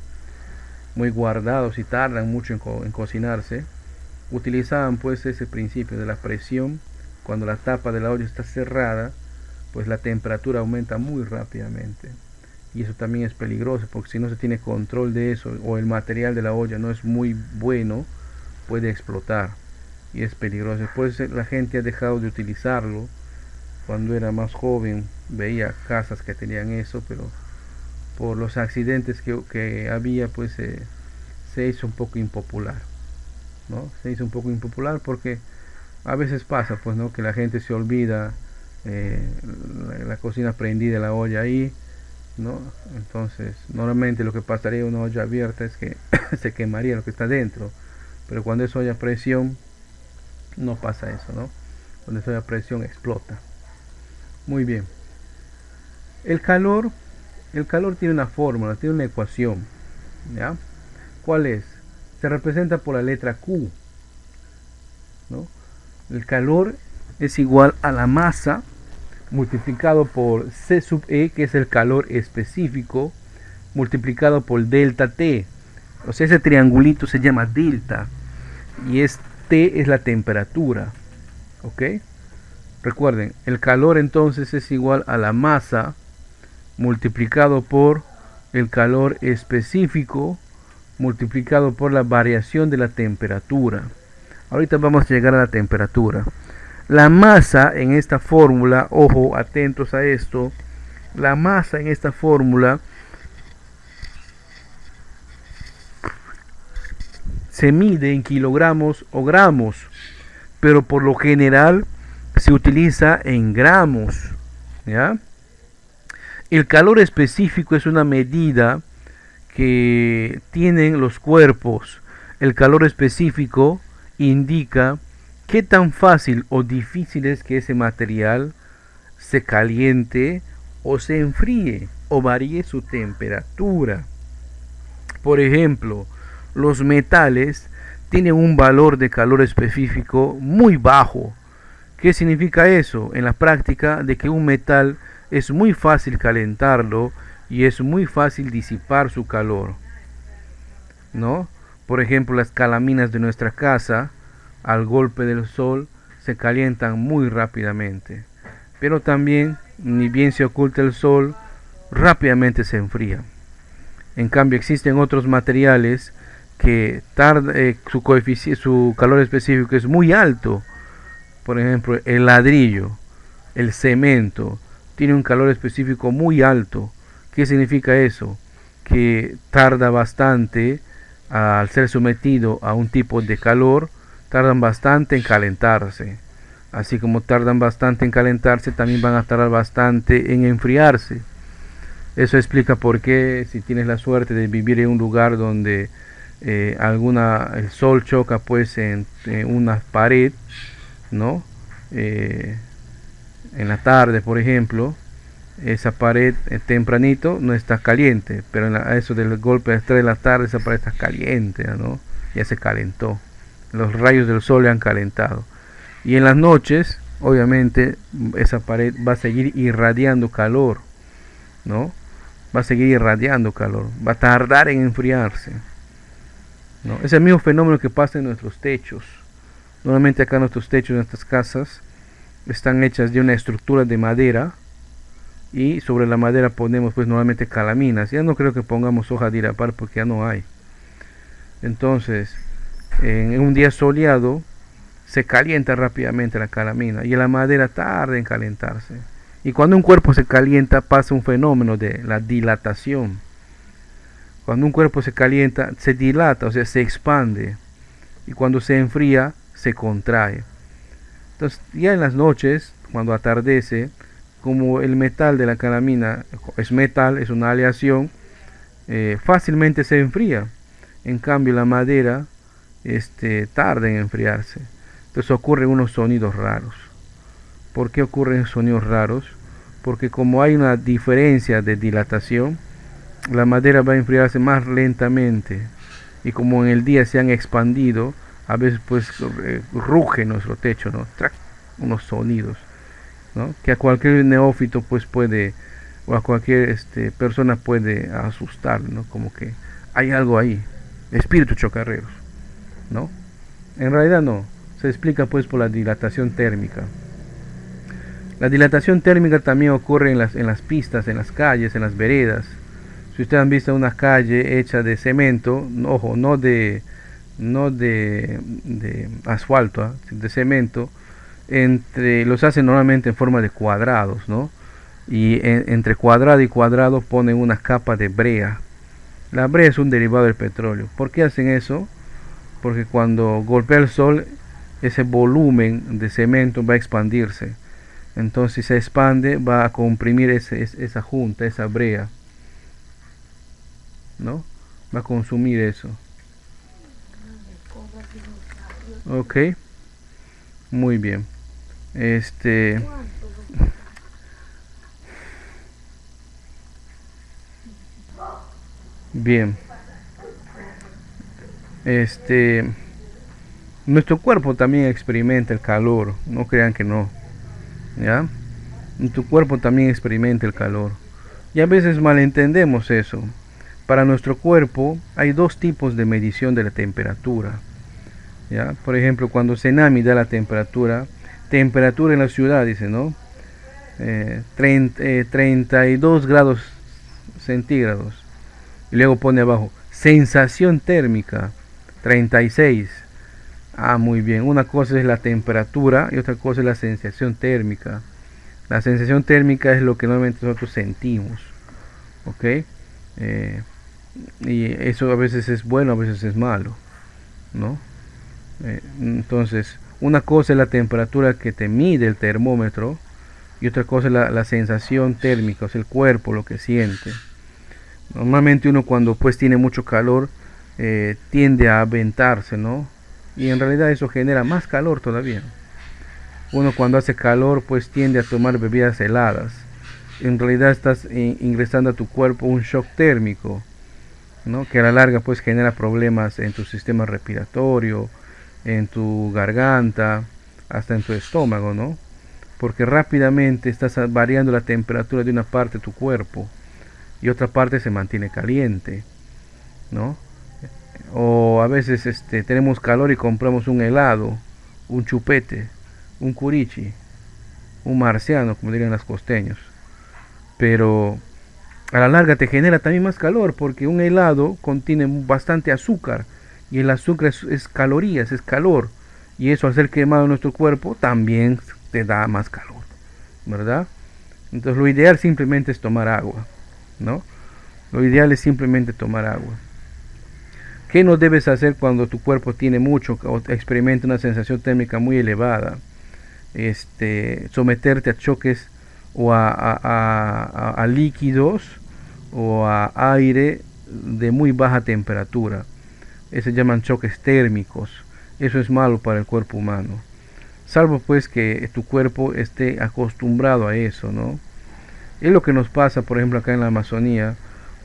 guardados y tardan mucho en cocinarse. Utilizaban pues ese principio de la presión. Cuando la tapa de la olla está cerrada, pues la temperatura aumenta muy rápidamente, y eso también es peligroso, porque si no se tiene control de eso o el material de la olla no es muy bueno, puede explotar y es peligroso. Después la gente ha dejado de utilizarlo. Cuando era más joven veía casas que tenían eso, pero por los accidentes que había, pues se hizo un poco impopular, ¿no? Se hizo un poco impopular porque a veces pasa, pues, ¿no? Que la gente se olvida la cocina prendida, la olla ahí, ¿no? Entonces, normalmente lo que pasaría en una olla abierta es que se quemaría lo que está dentro, pero cuando es olla a presión no pasa eso, ¿no? Cuando es olla a presión explota. Muy bien. El calor tiene una fórmula, tiene una ecuación, ¿ya? ¿Cuál es? Se representa por la letra Q, ¿no? El calor es igual a la masa multiplicado por C sub E, que es el calor específico, multiplicado por delta T. O sea, ese triangulito se llama delta y T es la temperatura. ¿Ok? Recuerden, el calor entonces es igual a la masa multiplicado por el calor específico multiplicado por la variación de la temperatura. Ahorita vamos a llegar a la temperatura. La masa en esta fórmula, ojo, atentos a esto, la masa en esta fórmula se mide en kilogramos o gramos, pero por lo general se utiliza en gramos, ¿ya? El calor específico es una medida que tienen los cuerpos. El calor específico indica qué tan fácil o difícil es que ese material se caliente o se enfríe o varíe su temperatura. Por ejemplo, los metales tienen un valor de calor específico muy bajo. ¿Qué significa eso? En la práctica, de que un metal es muy fácil calentarlo y es muy fácil disipar su calor, ¿no? Por ejemplo, las calaminas de nuestra casa, al golpe del sol, se calientan muy rápidamente. Pero también, ni bien se oculta el sol, rápidamente se enfrían. En cambio, existen otros materiales que su calor específico es muy alto. Por ejemplo, el ladrillo, el cemento, tiene un calor específico muy alto. ¿Qué significa eso? Que tarda bastante, al ser sometido a un tipo de calor, tardan bastante en calentarse. Así como tardan bastante en calentarse, también van a tardar bastante en enfriarse. Eso explica por qué, si tienes la suerte de vivir en un lugar donde el sol choca pues en una pared, ¿no? En la tarde, por ejemplo, esa pared tempranito no está caliente, pero a eso del golpe de las 3 de la tarde esa pared está caliente, ¿no? Ya se calentó. Los rayos del sol le han calentado. Y en las noches, obviamente, esa pared va a seguir irradiando calor, ¿no? Va a seguir irradiando calor, va a tardar en enfriarse, ¿no? Es el mismo fenómeno que pasa en nuestros techos. Normalmente acá en nuestros techos, en nuestras casas, están hechas de una estructura de madera, y sobre la madera ponemos pues normalmente calaminas. Ya no creo que pongamos hoja de irapar porque ya no hay. Entonces, en un día soleado se calienta rápidamente la calamina y la madera tarda en calentarse. Y cuando un cuerpo se calienta pasa un fenómeno de la dilatación. Cuando un cuerpo se calienta se dilata, o sea, se expande. Y cuando se enfría se contrae. Entonces, ya en las noches, cuando atardece, como el metal de la calamina es metal, es una aleación, fácilmente se enfría. En cambio, la madera tarda en enfriarse. Entonces ocurren unos sonidos raros. ¿Por qué ocurren sonidos raros? Porque como hay una diferencia de dilatación, la madera va a enfriarse más lentamente. Y como en el día se han expandido, a veces pues ruge nuestro techo, ¿no? ¡Trac! Unos sonidos, ¿no? Que a cualquier neófito pues puede, o a cualquier persona puede asustar, ¿no? Como que hay algo ahí, espíritus chocarreros, ¿no? En realidad no, se explica pues por la dilatación térmica. La dilatación térmica también ocurre en las pistas, en las calles, en las veredas. Si ustedes han visto una calle hecha de cemento, ojo, no de asfalto, de cemento, los hacen normalmente en forma de cuadrados, ¿no? Y entre cuadrado y cuadrado ponen una capa de brea. La brea es un derivado del petróleo. ¿Por qué hacen eso? Porque cuando golpea el sol, ese volumen de cemento va a expandirse. Entonces, si se expande, va a comprimir esa junta, esa brea, ¿no? Va a consumir eso. Ok, muy bien. Bien. Nuestro cuerpo también experimenta el calor, no crean que no, ¿ya? Tu cuerpo también experimenta el calor. Y a veces malentendemos eso. Para nuestro cuerpo hay dos tipos de medición de la temperatura, ¿ya? Por ejemplo, cuando Senami da la temperatura en la ciudad, dice, ¿no? 32 grados centígrados. Y luego pone abajo, sensación térmica, 36. Ah, muy bien. Una cosa es la temperatura y otra cosa es la sensación térmica. La sensación térmica es lo que normalmente nosotros sentimos, ¿ok? Y eso a veces es bueno, a veces es malo, ¿no? Entonces, una cosa es la temperatura que te mide el termómetro y otra cosa es la sensación térmica, o sea, el cuerpo, lo que siente. Normalmente uno cuando pues tiene mucho calor tiende a aventarse, ¿no? Y en realidad eso genera más calor todavía. Uno cuando hace calor pues tiende a tomar bebidas heladas. En realidad estás ingresando a tu cuerpo un shock térmico, ¿no? Que a la larga pues genera problemas en tu sistema respiratorio, en tu garganta, hasta en tu estómago, ¿no? Porque rápidamente estás variando la temperatura de una parte de tu cuerpo y otra parte se mantiene caliente, ¿no? O a veces tenemos calor y compramos un helado, un chupete, un curichi, un marciano, como dirían los costeños. Pero a la larga te genera también más calor porque un helado contiene bastante azúcar y el azúcar es calorías, es calor. Y eso al ser quemado en nuestro cuerpo también te da más calor, ¿verdad? Entonces lo ideal simplemente es tomar agua, ¿no? Lo ideal es simplemente tomar agua. ¿Qué no debes hacer cuando tu cuerpo tiene mucho o experimenta una sensación térmica muy elevada? Someterte a choques o a líquidos o a aire de muy baja temperatura. Se llaman choques térmicos. Eso es malo para el cuerpo humano. Salvo pues que tu cuerpo esté acostumbrado a eso, ¿no? Es lo que nos pasa, por ejemplo, acá en la Amazonía,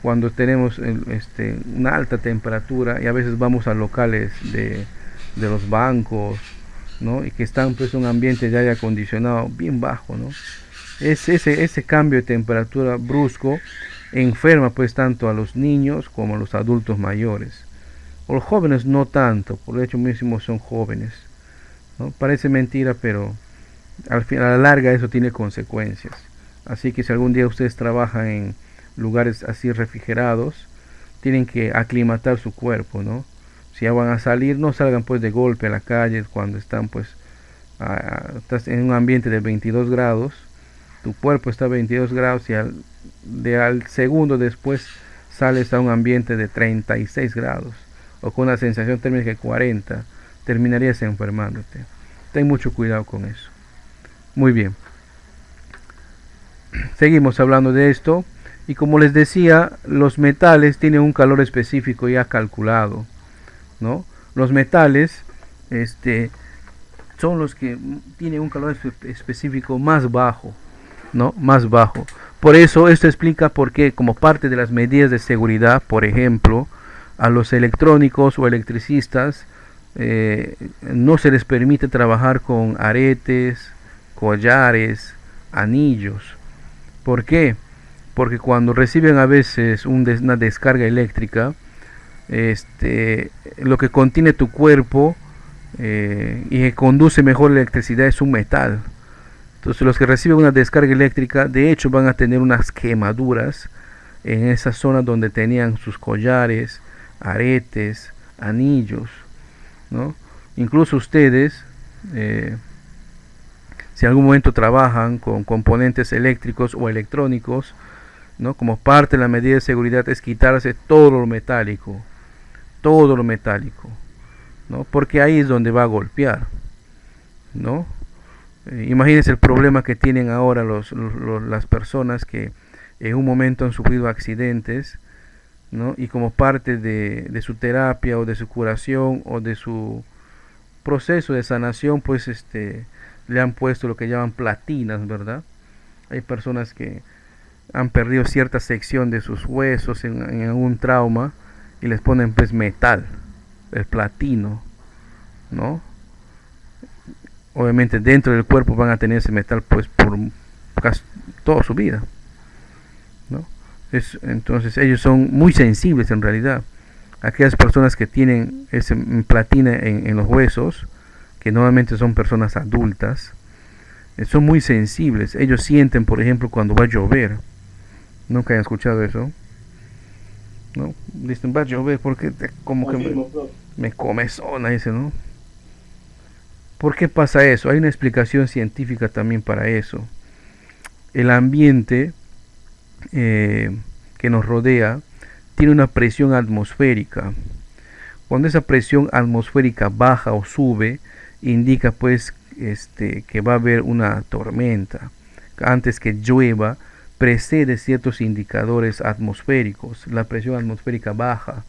cuando tenemos una alta temperatura y a veces vamos a locales de los bancos, ¿no? Y que están pues en un ambiente de aire acondicionado bien bajo, ¿no? Ese cambio de temperatura brusco enferma pues tanto a los niños como a los adultos mayores. O los jóvenes no tanto, por el hecho mismo son jóvenes, ¿no? Parece mentira, pero A la larga eso tiene consecuencias. Así que si algún día ustedes trabajan en lugares así refrigerados, tienen que aclimatar su cuerpo, ¿no? Si ya van a salir, no salgan pues de golpe a la calle cuando están pues estás en un ambiente de 22 grados, tu cuerpo está a 22 grados y al segundo después sales a un ambiente de 36 grados o con una sensación térmica de 40, terminarías enfermándote. Ten mucho cuidado con eso. Muy bien. Seguimos hablando de esto y como les decía, los metales tienen un calor específico ya calculado, ¿no? Los metales son los que tienen un calor específico más bajo, ¿no? Más bajo. Por eso esto explica por qué, como parte de las medidas de seguridad, por ejemplo, a los electrónicos o electricistas no se les permite trabajar con aretes, collares, anillos. ¿Por qué? Porque cuando reciben a veces una descarga eléctrica, lo que contiene tu cuerpo y que conduce mejor la electricidad es un metal. Entonces los que reciben una descarga eléctrica de hecho van a tener unas quemaduras en esa zona donde tenían sus collares, aretes, anillos, ¿no? Incluso ustedes, si en algún momento trabajan con componentes eléctricos o electrónicos, ¿no? Como parte de la medida de seguridad es quitarse todo lo metálico, ¿no? Porque ahí es donde va a golpear, ¿no? Imagínense el problema que tienen ahora las personas que en un momento han sufrido accidentes, ¿no? Y como parte de su terapia o de su curación o de su proceso de sanación, pues le han puesto lo que llaman platinas, ¿verdad? Hay personas que han perdido cierta sección de sus huesos en algún trauma y les ponen pues metal, el platino, ¿no? Obviamente dentro del cuerpo van a tener ese metal pues por casi toda su vida, ¿no? Entonces ellos son muy sensibles en realidad. Aquellas personas que tienen ese platina en los huesos, que normalmente son personas adultas, son muy sensibles. Ellos sienten, por ejemplo, cuando va a llover. Nunca han escuchado eso, ¿no? Dicen, va a llover porque como que me comezona, dice, ¿no? ¿Por qué pasa eso? Hay una explicación científica también para eso. El ambiente que nos rodea tiene una presión atmosférica. Cuando esa presión atmosférica baja o sube, indica pues que va a haber una tormenta. Antes que llueva, precede ciertos indicadores atmosféricos. La presión atmosférica baja.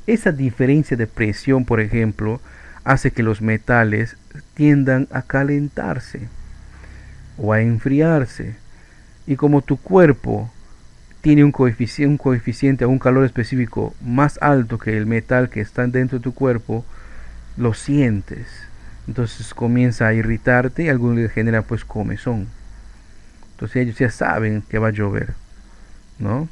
Esa diferencia de presión, por ejemplo, hace que los metales tiendan a calentarse o a enfriarse. Y como tu cuerpo tiene un coeficiente a un calor específico más alto que el metal que está dentro de tu cuerpo, lo sientes. Entonces comienza a irritarte y a algunos les genera pues comezón. Entonces ellos ya saben que va a llover, ¿no?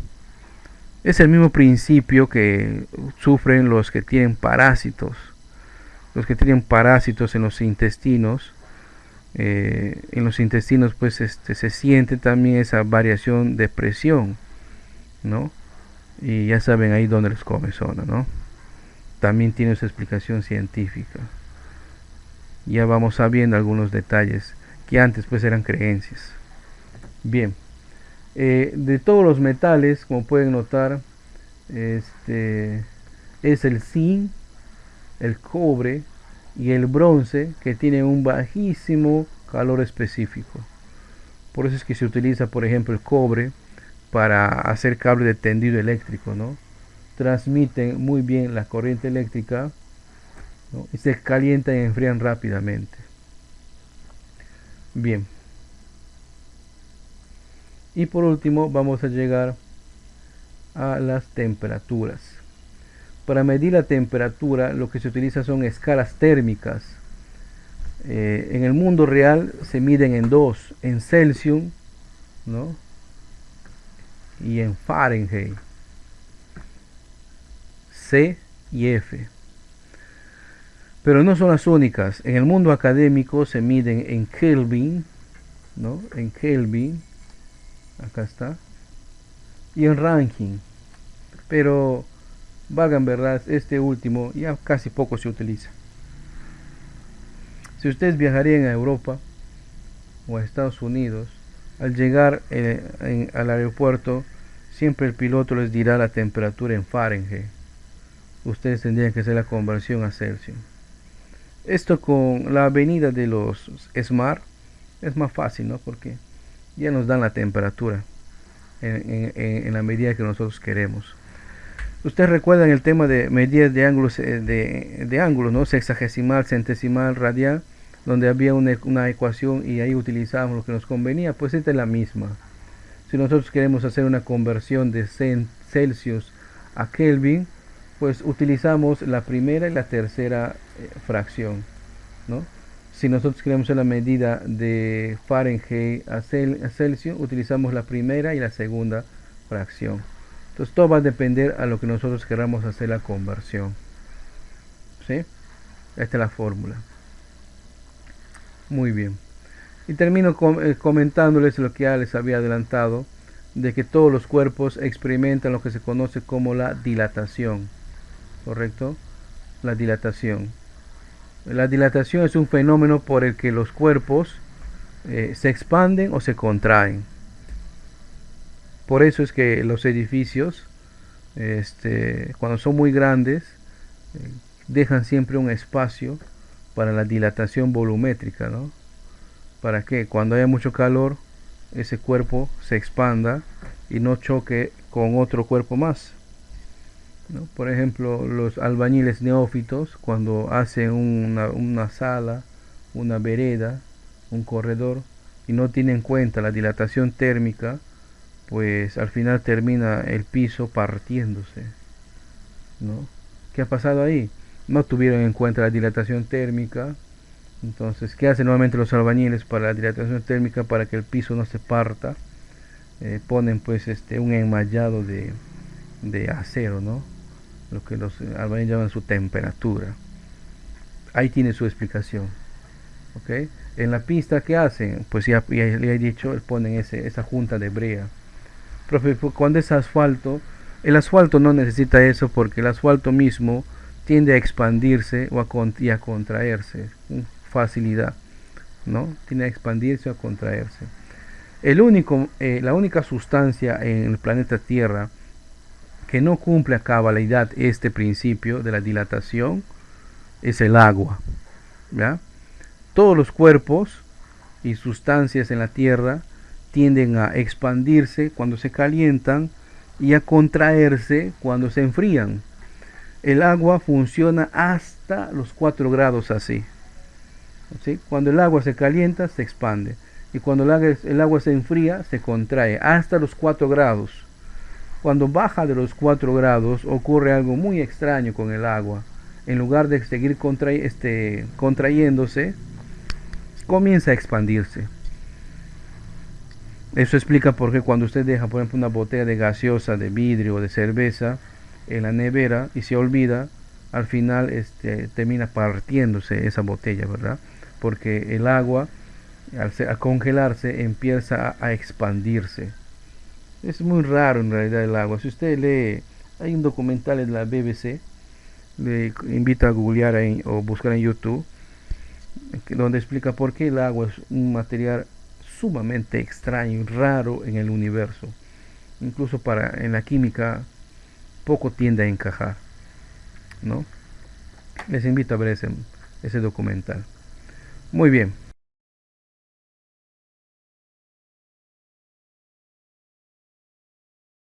Es el mismo principio que sufren los que tienen parásitos. Los que tienen parásitos en los intestinos, pues se siente también esa variación de presión, ¿no? Y ya saben ahí donde les comezona, ¿no? También tiene su explicación científica. Ya vamos sabiendo algunos detalles que antes pues eran creencias. Bien, de todos los metales, como pueden notar, es el zinc, el cobre y el bronce que tienen un bajísimo calor específico. Por eso es que se utiliza, por ejemplo, el cobre para hacer cable de tendido eléctrico, ¿no? Transmiten muy bien la corriente eléctrica, ¿no? Y se calientan y enfrían rápidamente. Bien. Y por último vamos a llegar a las temperaturas. Para medir la temperatura lo que se utiliza son escalas térmicas. En el mundo real se miden en dos, en Celsius, ¿no? Y en Fahrenheit, C y F. Pero no son las únicas. En el mundo académico se miden en Kelvin, ¿no? En Kelvin, acá está, y en Rankine. Pero, valgan verdad, este último ya casi poco se utiliza. Si ustedes viajarían a Europa o a Estados Unidos, al llegar al aeropuerto, siempre el piloto les dirá la temperatura en Fahrenheit. Ustedes tendrían que hacer la conversión a Celsius. Esto con la avenida de los Smart es más fácil, ¿no? Porque ya nos dan la temperatura en la medida que nosotros queremos. Ustedes recuerdan el tema de medidas de ángulos, de ángulos, ¿no? Sexagesimal, centesimal, radial, donde había una ecuación y ahí utilizábamos lo que nos convenía. Pues esta es la misma. Si nosotros queremos hacer una conversión de Celsius a Kelvin, pues utilizamos la primera y la tercera fracción, ¿no? Si nosotros queremos hacer la medida de Fahrenheit a Celsius, utilizamos la primera y la segunda fracción. Entonces todo va a depender a lo que nosotros queramos hacer la conversión. ¿Sí? Esta es la fórmula. Muy bien. Y termino comentándoles lo que ya les había adelantado, de que todos los cuerpos experimentan lo que se conoce como la dilatación. ¿Correcto? La dilatación. La dilatación es un fenómeno por el que los cuerpos se expanden o se contraen. Por eso es que los edificios, cuando son muy grandes, dejan siempre un espacio para la dilatación volumétrica, ¿no? Para que cuando haya mucho calor, ese cuerpo se expanda y no choque con otro cuerpo más, ¿no? Por ejemplo, los albañiles neófitos, cuando hacen una sala, una vereda, un corredor, y no tienen en cuenta la dilatación térmica, pues al final termina el piso partiéndose, ¿no? ¿Qué ha pasado ahí? No tuvieron en cuenta la dilatación térmica. Entonces, ¿qué hacen nuevamente los albañiles para la dilatación térmica, para que el piso no se parta? Ponen pues un enmallado de acero, ¿no? Lo que los albañiles llaman su temperatura. Ahí tiene su explicación. ¿Ok? En la pista, ¿qué hacen? Pues ya le he dicho, ponen esa junta de brea. Profe, cuando es asfalto, el asfalto no necesita eso, porque el asfalto mismo tiende a expandirse y a contraerse con facilidad, ¿no? Tiende a expandirse o a contraerse. La única sustancia en el planeta Tierra que no cumple a cabalidad este principio de la dilatación es el agua, ¿ya? Todos los cuerpos y sustancias en la Tierra tienden a expandirse cuando se calientan y a contraerse cuando se enfrían. El agua funciona hasta los 4 grados así. ¿Sí? Cuando el agua se calienta, se expande. Y cuando el agua se enfría, se contrae hasta los 4 grados. Cuando baja de los 4 grados, ocurre algo muy extraño con el agua. En lugar de seguir contrayéndose, comienza a expandirse. Eso explica por qué cuando usted deja, por ejemplo, una botella de gaseosa, de vidrio o de cerveza en la nevera y se olvida, al final termina partiéndose esa botella, ¿verdad? Porque el agua, al congelarse, empieza a expandirse. Es muy raro en realidad el agua. Si usted lee, hay un documental de la BBC, le invito a googlear o buscar en YouTube, donde explica por qué el agua es un material sumamente extraño y raro en el universo. Incluso en la química poco tiende a encajar, ¿no? Les invito a ver ese documental. Muy bien.